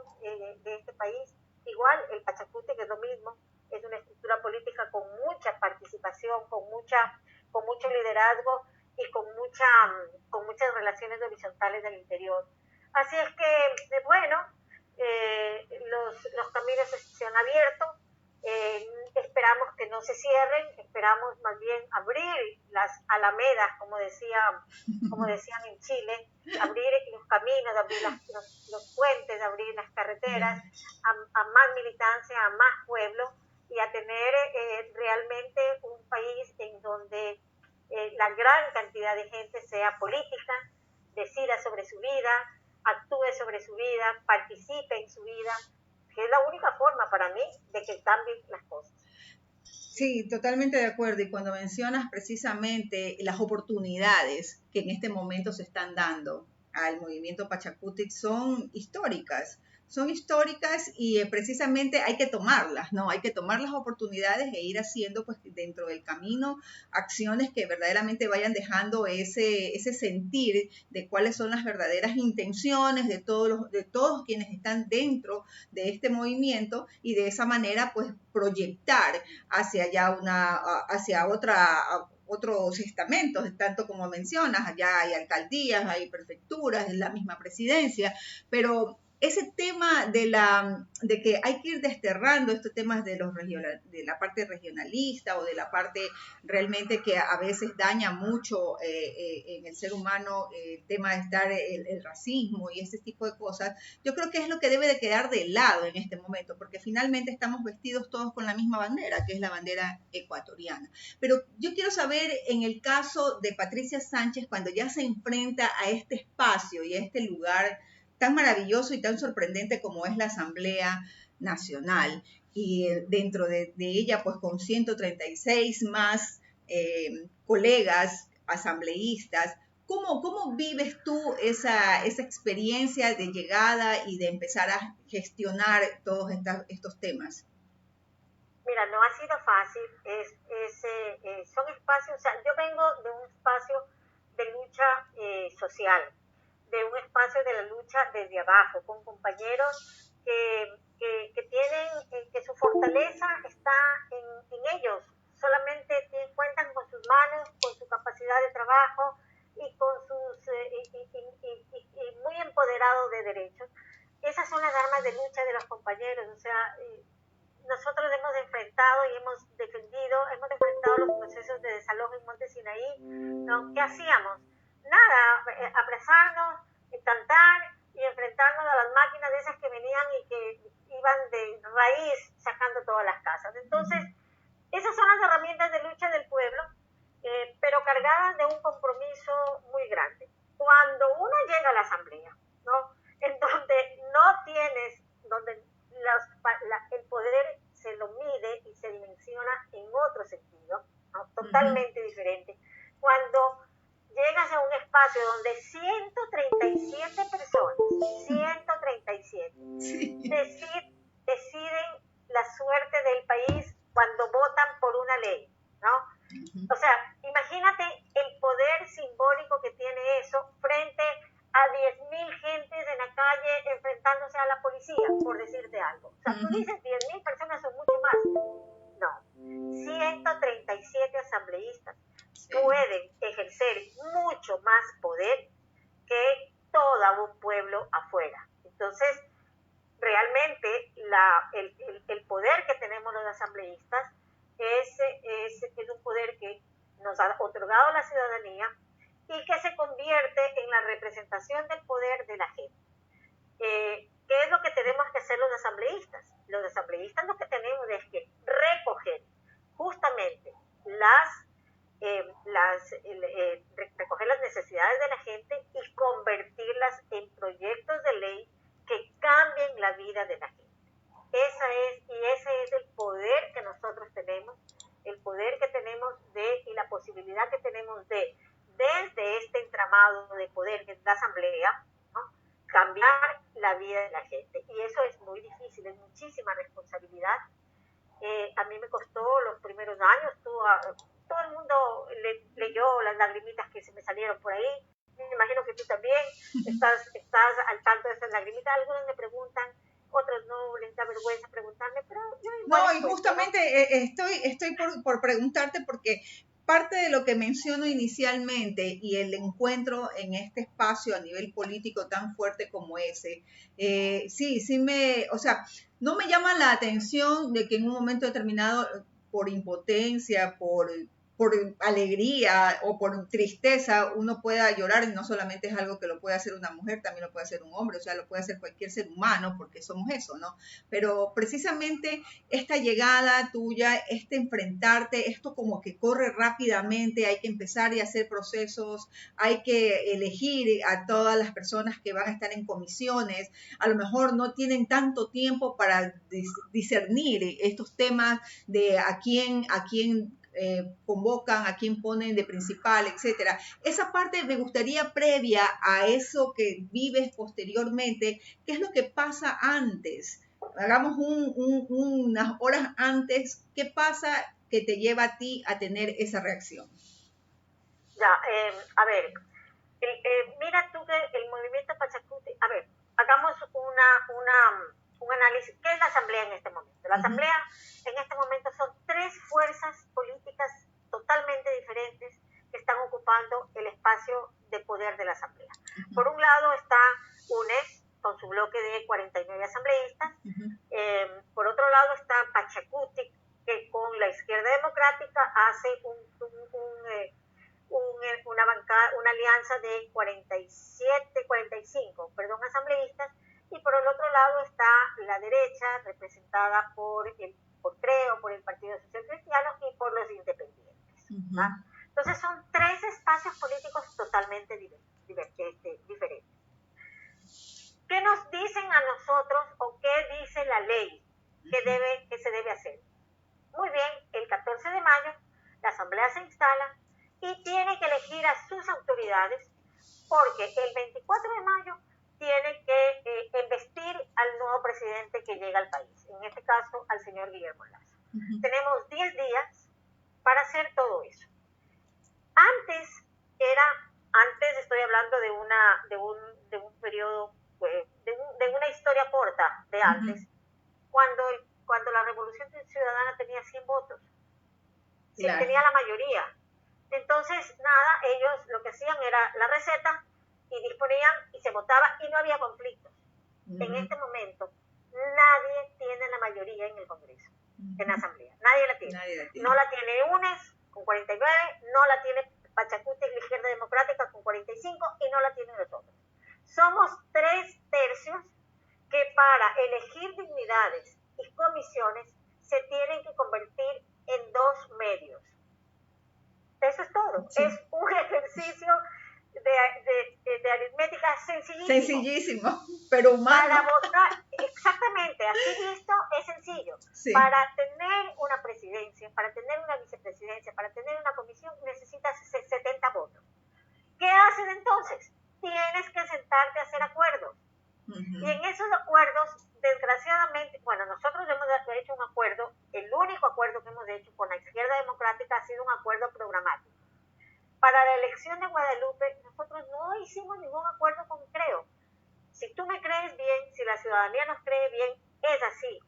de este país. Igual el Pachacuti, que es lo mismo, es una estructura política con mucha participación, con mucho liderazgo y con muchas relaciones horizontales del interior. Así es que, bueno, los caminos se han abierto, esperamos que no se cierren, esperamos más bien abrir las alamedas, como decían en Chile, abrir los caminos, abrir los puentes, abrir las carreteras a más militancia, a más pueblo y a tener realmente un país en donde la gran cantidad de gente sea política, decida sobre su vida, actúe sobre su vida, participe en su vida, que es la única forma para mí de que cambien las cosas. Sí, totalmente de acuerdo. Y cuando mencionas precisamente las oportunidades que en este momento se están dando al movimiento Pachacutic son históricas y precisamente hay que tomarlas, ¿no? Hay que tomar las oportunidades e ir haciendo pues dentro del camino acciones que verdaderamente vayan dejando ese sentir de cuáles son las verdaderas intenciones de todos quienes están dentro de este movimiento y de esa manera pues proyectar hacia allá hacia otros estamentos, tanto como mencionas, allá hay alcaldías, hay prefecturas, es la misma presidencia, pero ese tema de que hay que ir desterrando estos temas de la parte regionalista o de la parte realmente que a veces daña mucho en el ser humano el tema de estar el racismo y ese tipo de cosas, yo creo que es lo que debe de quedar de lado en este momento, porque finalmente estamos vestidos todos con la misma bandera, que es la bandera ecuatoriana. Pero yo quiero saber, en el caso de Patricia Sánchez, cuando ya se enfrenta a este espacio y a este lugar tan maravilloso y tan sorprendente como es la Asamblea Nacional, y dentro de ella, pues con 136 más colegas asambleístas, ¿Cómo vives tú esa experiencia de llegada y de empezar a gestionar todos estos temas? Mira, no ha sido fácil, son espacios, o sea, yo vengo de un espacio de lucha social, de un espacio de la lucha desde abajo, con compañeros que tienen, que su fortaleza está en ellos, solamente cuentan con sus manos, con su capacidad de trabajo y con y muy empoderados de derechos. Esas son las armas de lucha de los compañeros, o sea, nosotros hemos enfrentado y hemos enfrentado los procesos de desalojo en Monte Sinaí, ¿no? ¿Qué hacíamos? Nada, abrazarnos, cantar y enfrentarnos a las máquinas de esas que venían y que iban de raíz sacando todas las casas. Entonces, esas son las herramientas de lucha del pueblo, pero cargadas de un compromiso muy grande. Cuando uno llega a la asamblea, ¿no? En donde no tienes, donde el poder se lo mide y se dimensiona en otro sentido, ¿no? Totalmente diferente. Cuando llegas a un espacio donde 137 personas, 137, deciden la suerte del país cuando votan por una ley, ¿no? O sea, imagínate el poder simbólico que tiene eso frente a 10.000 gentes en la calle enfrentándose a la policía, por decirte algo. O sea, tú dices 10.000 personas son mucho más. No, 137 asambleístas pueden ejercer mucho más poder que todo un pueblo afuera. Entonces, realmente el poder que tenemos los asambleístas es un poder que nos ha otorgado la ciudadanía y que se convierte en la representación del poder de la gente. ¿Qué es lo que tenemos que hacer los asambleístas? Los asambleístas lo que tenemos es que recoger justamente recoger las necesidades de la gente y convertirlas en proyectos de ley que cambien la vida de la gente. Ese es el poder que nosotros tenemos, el poder que tenemos y la posibilidad que tenemos desde este entramado de poder que es la asamblea, ¿no? Cambiar la vida de la gente. Y eso es muy difícil, es muchísima responsabilidad. A mí me costó los primeros años, todo el mundo leyó las lagrimitas que se me salieron por ahí, me imagino que tú también estás al tanto de esas lagrimitas. Algunos me preguntan, otros no les da vergüenza preguntarme, pero yo igual No, les y cuento, justamente ¿no? estoy por preguntarte porque parte de lo que menciono inicialmente y el encuentro en este espacio a nivel político tan fuerte como ese, o sea, no me llama la atención de que en un momento determinado, por impotencia, por alegría o por tristeza, uno pueda llorar, y no solamente es algo que lo puede hacer una mujer, también lo puede hacer un hombre, o sea, lo puede hacer cualquier ser humano, porque somos eso, ¿no? Pero precisamente esta llegada tuya, este enfrentarte, esto como que corre rápidamente, hay que empezar y hacer procesos, hay que elegir a todas las personas que van a estar en comisiones, a lo mejor no tienen tanto tiempo para discernir estos temas de a quién convocan, a quién ponen de principal, etcétera. Esa parte me gustaría previa a eso que vives posteriormente, ¿qué es lo que pasa antes? Hagamos unas horas antes, ¿qué pasa que te lleva a ti a tener esa reacción? Ya, a ver, mira tú que el movimiento Pachacuti, a ver, hagamos un análisis. ¿Qué es la Asamblea en este momento? La Asamblea en este momento son tres fuerzas políticas totalmente diferentes que están ocupando el espacio de poder de la Asamblea. Por un lado está UNES, con su bloque de 49 asambleístas. Por otro lado está Pachacuti, que con la izquierda democrática hace una alianza de 45 asambleístas, y por el otro lado está la derecha, representada por CREO, por el Partido Social Cristiano y por los independientes. Entonces son tres espacios políticos totalmente diferentes. ¿Qué nos dicen a nosotros o qué dice la ley que se debe hacer? Muy bien, el 14 de mayo la Asamblea se instala y tiene que elegir a sus autoridades, porque el 24 de mayo tiene que investir al nuevo presidente que llega al país, en este caso al señor Guillermo Lasso. Tenemos 10 días para hacer todo eso. Antes estoy hablando de un periodo, de una historia corta de antes, cuando la Revolución Ciudadana tenía 100 votos, claro, tenía la mayoría. Entonces, nada, ellos lo que hacían era la receta y disponían y se votaba y no había conflictos. En este momento, nadie tiene la mayoría en el Congreso, en la Asamblea. Nadie la tiene. No la tiene UNES con 49, no la tiene Pachacuti, la izquierda democrática, con 45, y no la tienen los otros. Somos 3/3 que para elegir dignidades y comisiones se tienen que convertir en 2 medios. Eso es todo. Sí. Es un ejercicio de aritmética sencillísimo, pero humano. Para votar, exactamente, así visto, es sencillo. Sí. Para tener una presidencia, para tener una vicepresidencia, para tener una comisión, necesitas 70 votos. ¿Qué haces entonces? Tienes que sentarte a hacer acuerdos. Y en esos acuerdos, desgraciadamente, bueno, nosotros hemos hecho un acuerdo, el único acuerdo que hemos hecho con la izquierda democrática ha sido un acuerdo programático. Para la elección de Guadalupe, nosotros no hicimos ningún acuerdo con CREO. Si tú me crees bien, si la ciudadanía nos cree bien, es así,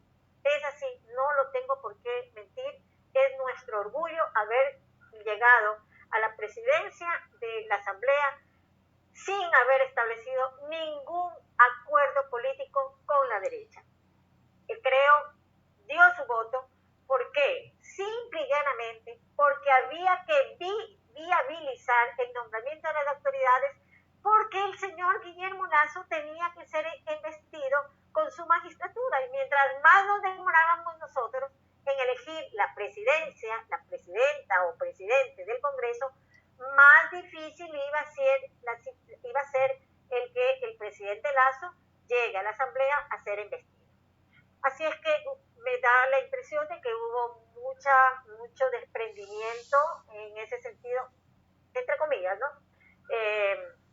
no lo tengo por qué mentir, es nuestro orgullo haber llegado a la presidencia de la Asamblea sin haber establecido ningún acuerdo político con la derecha. El CREO dio su voto. ¿Por qué? Simple y llanamente porque había que viabilizar el nombramiento de las autoridades, porque el señor Guillermo Lasso tenía que ser investido con su magistratura, y mientras más nos demorábamos nosotros en elegir la presidencia, la presidenta o presidente del Congreso, más difícil iba a ser el que el presidente Lasso llegue a la Asamblea a ser investido. Así es que me da la impresión de que hubo mucho desprendimiento en ese sentido, entre comillas, ¿no?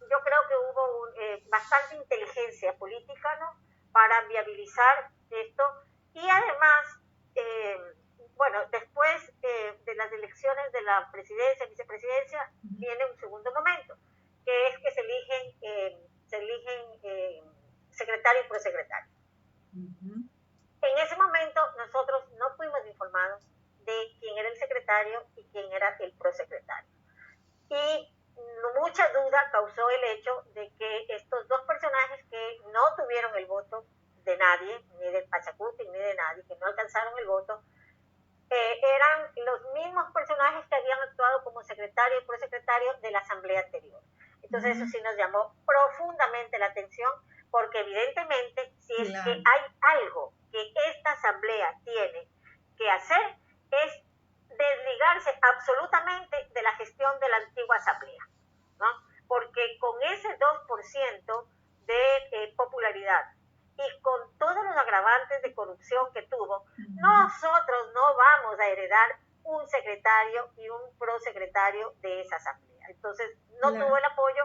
Yo creo que hubo bastante inteligencia política, ¿no?, para viabilizar esto. Y además, bueno, después de las elecciones de la presidencia, vicepresidencia, viene un segundo momento, que es que se eligen secretario y prosecretario. En ese momento nosotros no fuimos informados de quién era el secretario y quién era el prosecretario. Y mucha duda causó el hecho de que estos dos personajes que no tuvieron el voto de nadie, ni del Pachacuti ni de nadie, que no alcanzaron el voto, eran los mismos personajes que habían actuado como secretario y prosecretario de la asamblea anterior. Entonces eso sí nos llamó profundamente la atención, porque evidentemente si es que hay algo que esta asamblea tiene que hacer es desligarse absolutamente de la gestión de la antigua asamblea, ¿no? Porque con ese 2% de popularidad y con todos los agravantes de corrupción que tuvo, nosotros no vamos a heredar un secretario y un prosecretario de esa asamblea. Entonces no tuvo el apoyo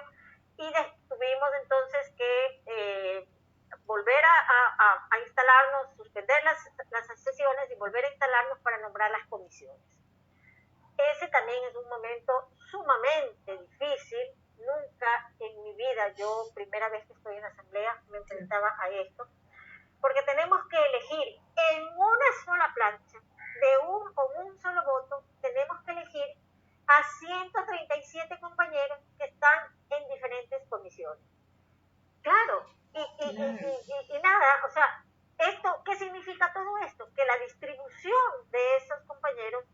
y tuvimos entonces que volver a instalarnos, suspender las sesiones y volver a instalarnos para nombrar las comisiones. Ese también es un momento sumamente difícil. Nunca en mi vida, yo primera vez que estoy en la asamblea, me enfrentaba a esto, porque tenemos que elegir en una sola plancha, con un solo voto, tenemos que elegir a 137 compañeros que están en diferentes comisiones. Claro, y nada, o sea, ¿qué significa todo esto? Que la distribución de esos compañeros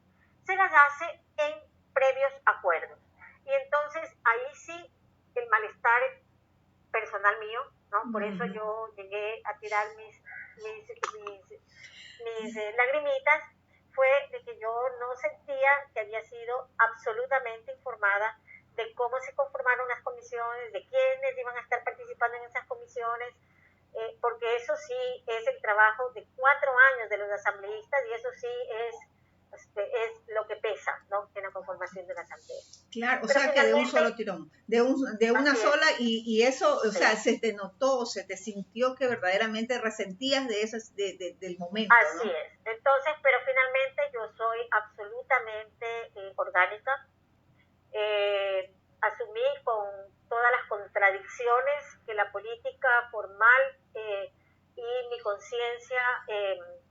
se las hace en previos acuerdos. Y entonces ahí sí el malestar personal mío, ¿no? Por eso yo llegué a tirar mis lagrimitas, fue de que yo no sentía que había sido absolutamente informada de cómo se conformaron las comisiones, de quiénes iban a estar participando en esas comisiones, porque eso sí es el trabajo de 4 años de los asambleístas y eso sí es lo que pesa, ¿no? En la conformación de la asamblea. Claro, o sea que de un solo tirón, de una sola, y eso, o sea, se te notó, se te sintió que verdaderamente resentías del momento, ¿no? Así es. Entonces, pero finalmente yo soy absolutamente orgánica. Asumí con todas las contradicciones que la política formal y mi conciencia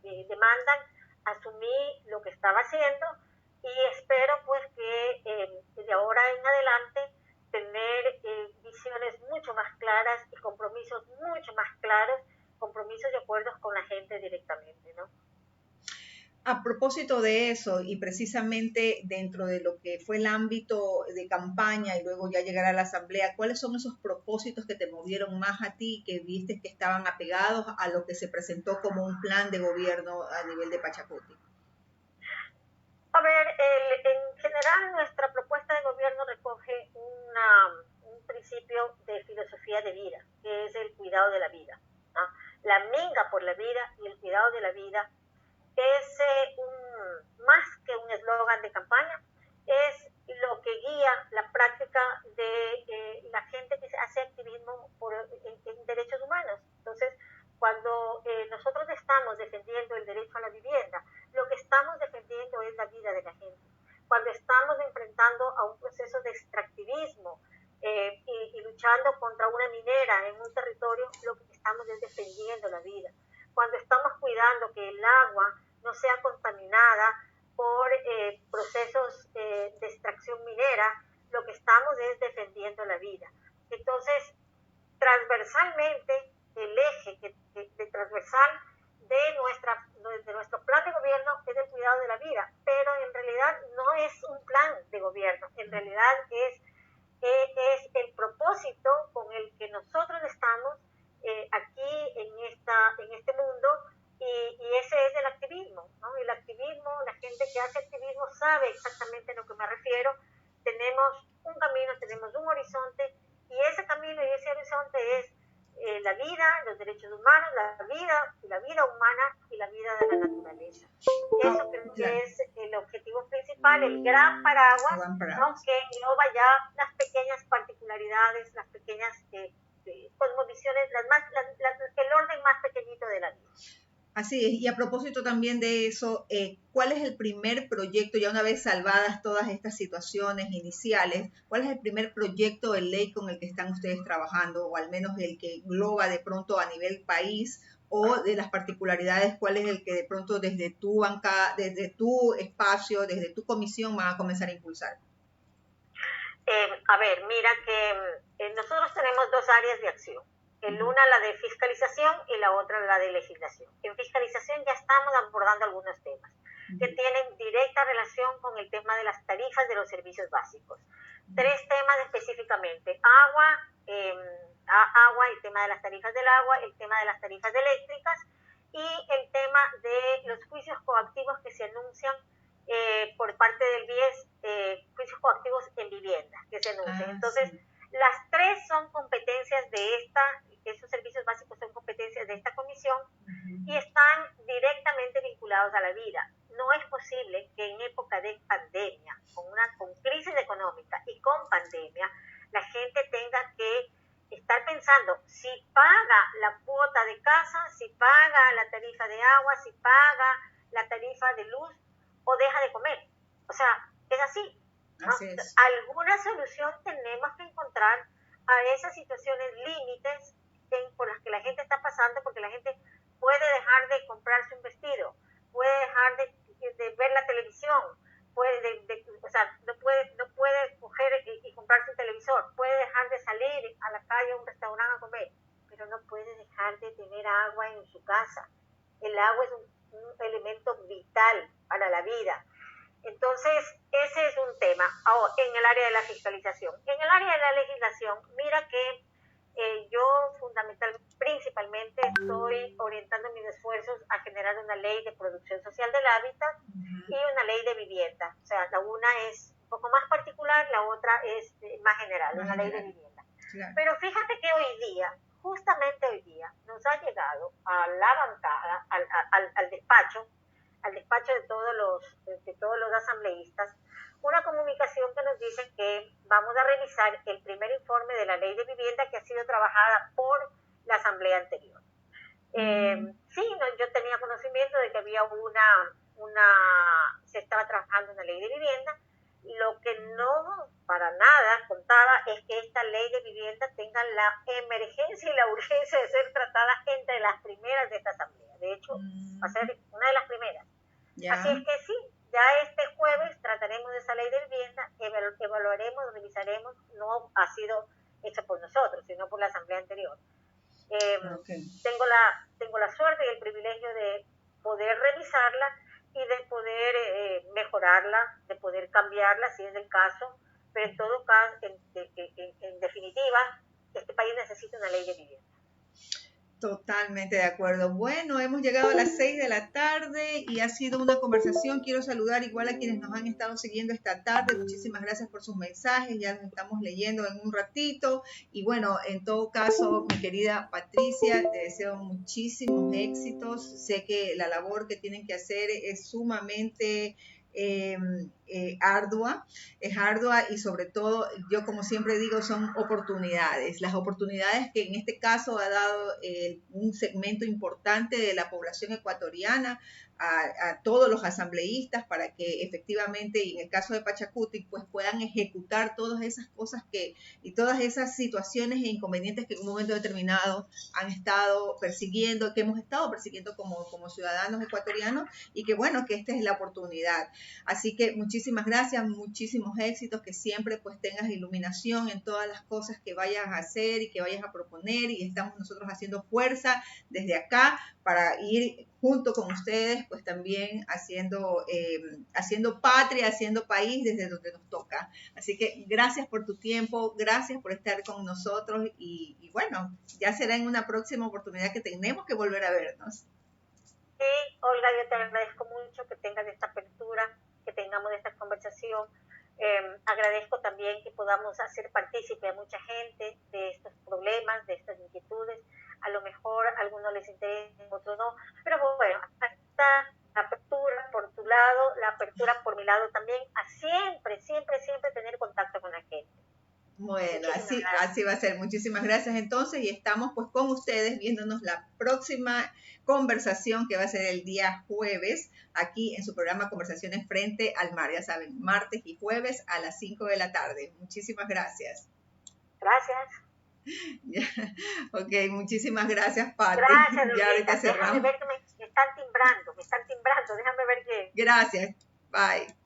demandan. Asumí lo que estaba haciendo y espero pues que de ahora en adelante tener visiones mucho más claras y compromisos mucho más claros, compromisos y acuerdos con la gente directamente, ¿no? A propósito de eso, y precisamente dentro de lo que fue el ámbito de campaña y luego ya llegar a la asamblea, ¿cuáles son esos propósitos que te movieron más a ti, que viste que estaban apegados a lo que se presentó como un plan de gobierno a nivel de Pachacuti? A ver, en general nuestra propuesta de gobierno recoge un principio de filosofía de vida, que es el cuidado de la vida, ¿no? La minga por la vida y el cuidado de la vida es más que un eslogan de campaña, es lo que guía la práctica de la gente que hace activismo en derechos humanos. Entonces, cuando nosotros estamos defendiendo el derecho a la vivienda, lo que estamos defendiendo es la vida de la gente. Cuando estamos enfrentando a un proceso de extractivismo y luchando contra una minera en un territorio, lo que estamos es defendiendo la vida. Cuando estamos cuidando que el agua no sea contaminada por procesos de extracción minera, lo que estamos es defendiendo la vida. Entonces, transversalmente, el eje transversal de nuestro plan de gobierno es el cuidado de la vida, pero en realidad no es un plan de gobierno, en realidad es el propósito con el que nosotros estamos aquí en este mundo, y ese es el activismo, ¿no? El activismo, la gente que hace activismo sabe exactamente a lo que me refiero. Tenemos un camino, tenemos un horizonte, y ese camino y ese horizonte es la vida, los derechos humanos, la vida humana y la vida de la naturaleza. Eso creo que es el objetivo principal, el gran paraguas, ¿no? Que engloba ya las pequeñas particularidades, las pequeñas cosmovisiones, el orden más pequeñito de la vida. Así es, y a propósito también de eso, ¿cuál es el primer proyecto, ya una vez salvadas todas estas situaciones iniciales, cuál es el primer proyecto de ley con el que están ustedes trabajando, o al menos el que engloba de pronto a nivel país, o de las particularidades, cuál es el que de pronto desde tu banca, desde tu espacio, desde tu comisión van a comenzar a impulsar? A ver, mira que nosotros tenemos dos áreas de acción. Una la de fiscalización y la otra la de legislación. En fiscalización ya estamos abordando algunos temas que tienen directa relación con el tema de las tarifas de los servicios básicos. Tres temas específicamente: agua, el tema de las tarifas del agua, el tema de las tarifas eléctricas y el tema de los juicios coactivos que se anuncian por parte del BIES, juicios coactivos en vivienda que se anuncian. Entonces, sí, las tres son competencias de esos servicios básicos son competencias de esta comisión y están directamente vinculados a la vida. No es posible que en época de pandemia, con crisis económica y con pandemia, la gente tenga que estar pensando si paga la cuota de casa, si paga la tarifa de agua, si paga la tarifa de luz o deja de comer. O sea, es así, ¿no? Así es. Alguna solución tenemos que encontrar a esas situaciones límites por las que la gente está pasando, porque la gente puede dejar de comprarse un vestido, puede dejar de ver la televisión, o sea, no puede coger y comprarse un televisor, puede dejar de salir a la calle a un restaurante a comer, pero no puede dejar de tener agua en su casa. El agua es un elemento vital para la vida. Entonces, ese es un tema. Ahora, en el área de la fiscalización. En el área de la legislación, mira que yo principalmente estoy orientando mis esfuerzos a generar una ley de producción social del hábitat y una ley de vivienda. O sea, la una es un poco más particular, la otra es más general, una ley de vivienda. Claro. Pero fíjate que justamente hoy día, nos ha llegado a la bancada, al despacho de todos los asambleístas, una comunicación que nos dice que vamos a revisar el primer informe de la ley de vivienda que ha sido trabajada por la asamblea anterior. Yo tenía conocimiento de que había se estaba trabajando una ley de vivienda. Lo que no para nada contaba es que esta ley de vivienda tenga la emergencia y la urgencia de ser tratada entre las primeras de esta asamblea. De hecho, va a ser una de las primeras. Yeah. Así es que sí, ya este jueves trataremos de esa ley de vivienda, evaluaremos, revisaremos. No ha sido hecha por nosotros, sino por la asamblea anterior. Okay. Tengo la suerte y el privilegio de poder revisarla y de poder mejorarla, de poder cambiarla si es el caso, pero en todo caso, en definitiva, este país necesita una ley de vivienda. Totalmente de acuerdo. Bueno, hemos llegado a las 6 de la tarde y ha sido una conversación. Quiero saludar igual a quienes nos han estado siguiendo esta tarde. Muchísimas gracias por sus mensajes. Ya los estamos leyendo en un ratito. Y bueno, en todo caso, mi querida Patricia, te deseo muchísimos éxitos. Sé que la labor que tienen que hacer es sumamente ardua y sobre todo, yo como siempre digo, son oportunidades. Las oportunidades que en este caso ha dado un segmento importante de la población ecuatoriana a todos los asambleístas para que efectivamente, y en el caso de Pachacuti, pues puedan ejecutar todas esas cosas y todas esas situaciones e inconvenientes que en un momento determinado han estado persiguiendo, que hemos estado persiguiendo como ciudadanos ecuatorianos, y que bueno, que esta es la oportunidad. Así que muchísimas gracias, muchísimos éxitos, que siempre pues tengas iluminación en todas las cosas que vayas a hacer y que vayas a proponer, y estamos nosotros haciendo fuerza desde acá para ir junto con ustedes pues también haciendo patria, haciendo país desde donde nos toca. Así que gracias por tu tiempo, gracias por estar con nosotros y bueno, ya será en una próxima oportunidad que tenemos que volver a vernos. Sí, Olga, yo te agradezco mucho que tengas esta apertura, que tengamos esta conversación. Agradezco también que podamos hacer partícipe a mucha gente de estos problemas, de estas inquietudes. A lo mejor a algunos les interesa, a otros no. Pero bueno, está la apertura por tu lado, la apertura por mi lado también, a siempre tener contacto con la gente. Bueno, Muchísimas así va a ser. Muchísimas gracias entonces y estamos pues con ustedes viéndonos la próxima conversación que va a ser el día jueves aquí en su programa Conversaciones Frente al Mar. Ya saben, martes y jueves a las 5 de la tarde. Muchísimas gracias. Gracias. Ok, muchísimas gracias, Pati. Gracias, Ya ahorita Lolita. Déjame cerramos. ver que me están timbrando, déjame ver qué. Gracias. Bye.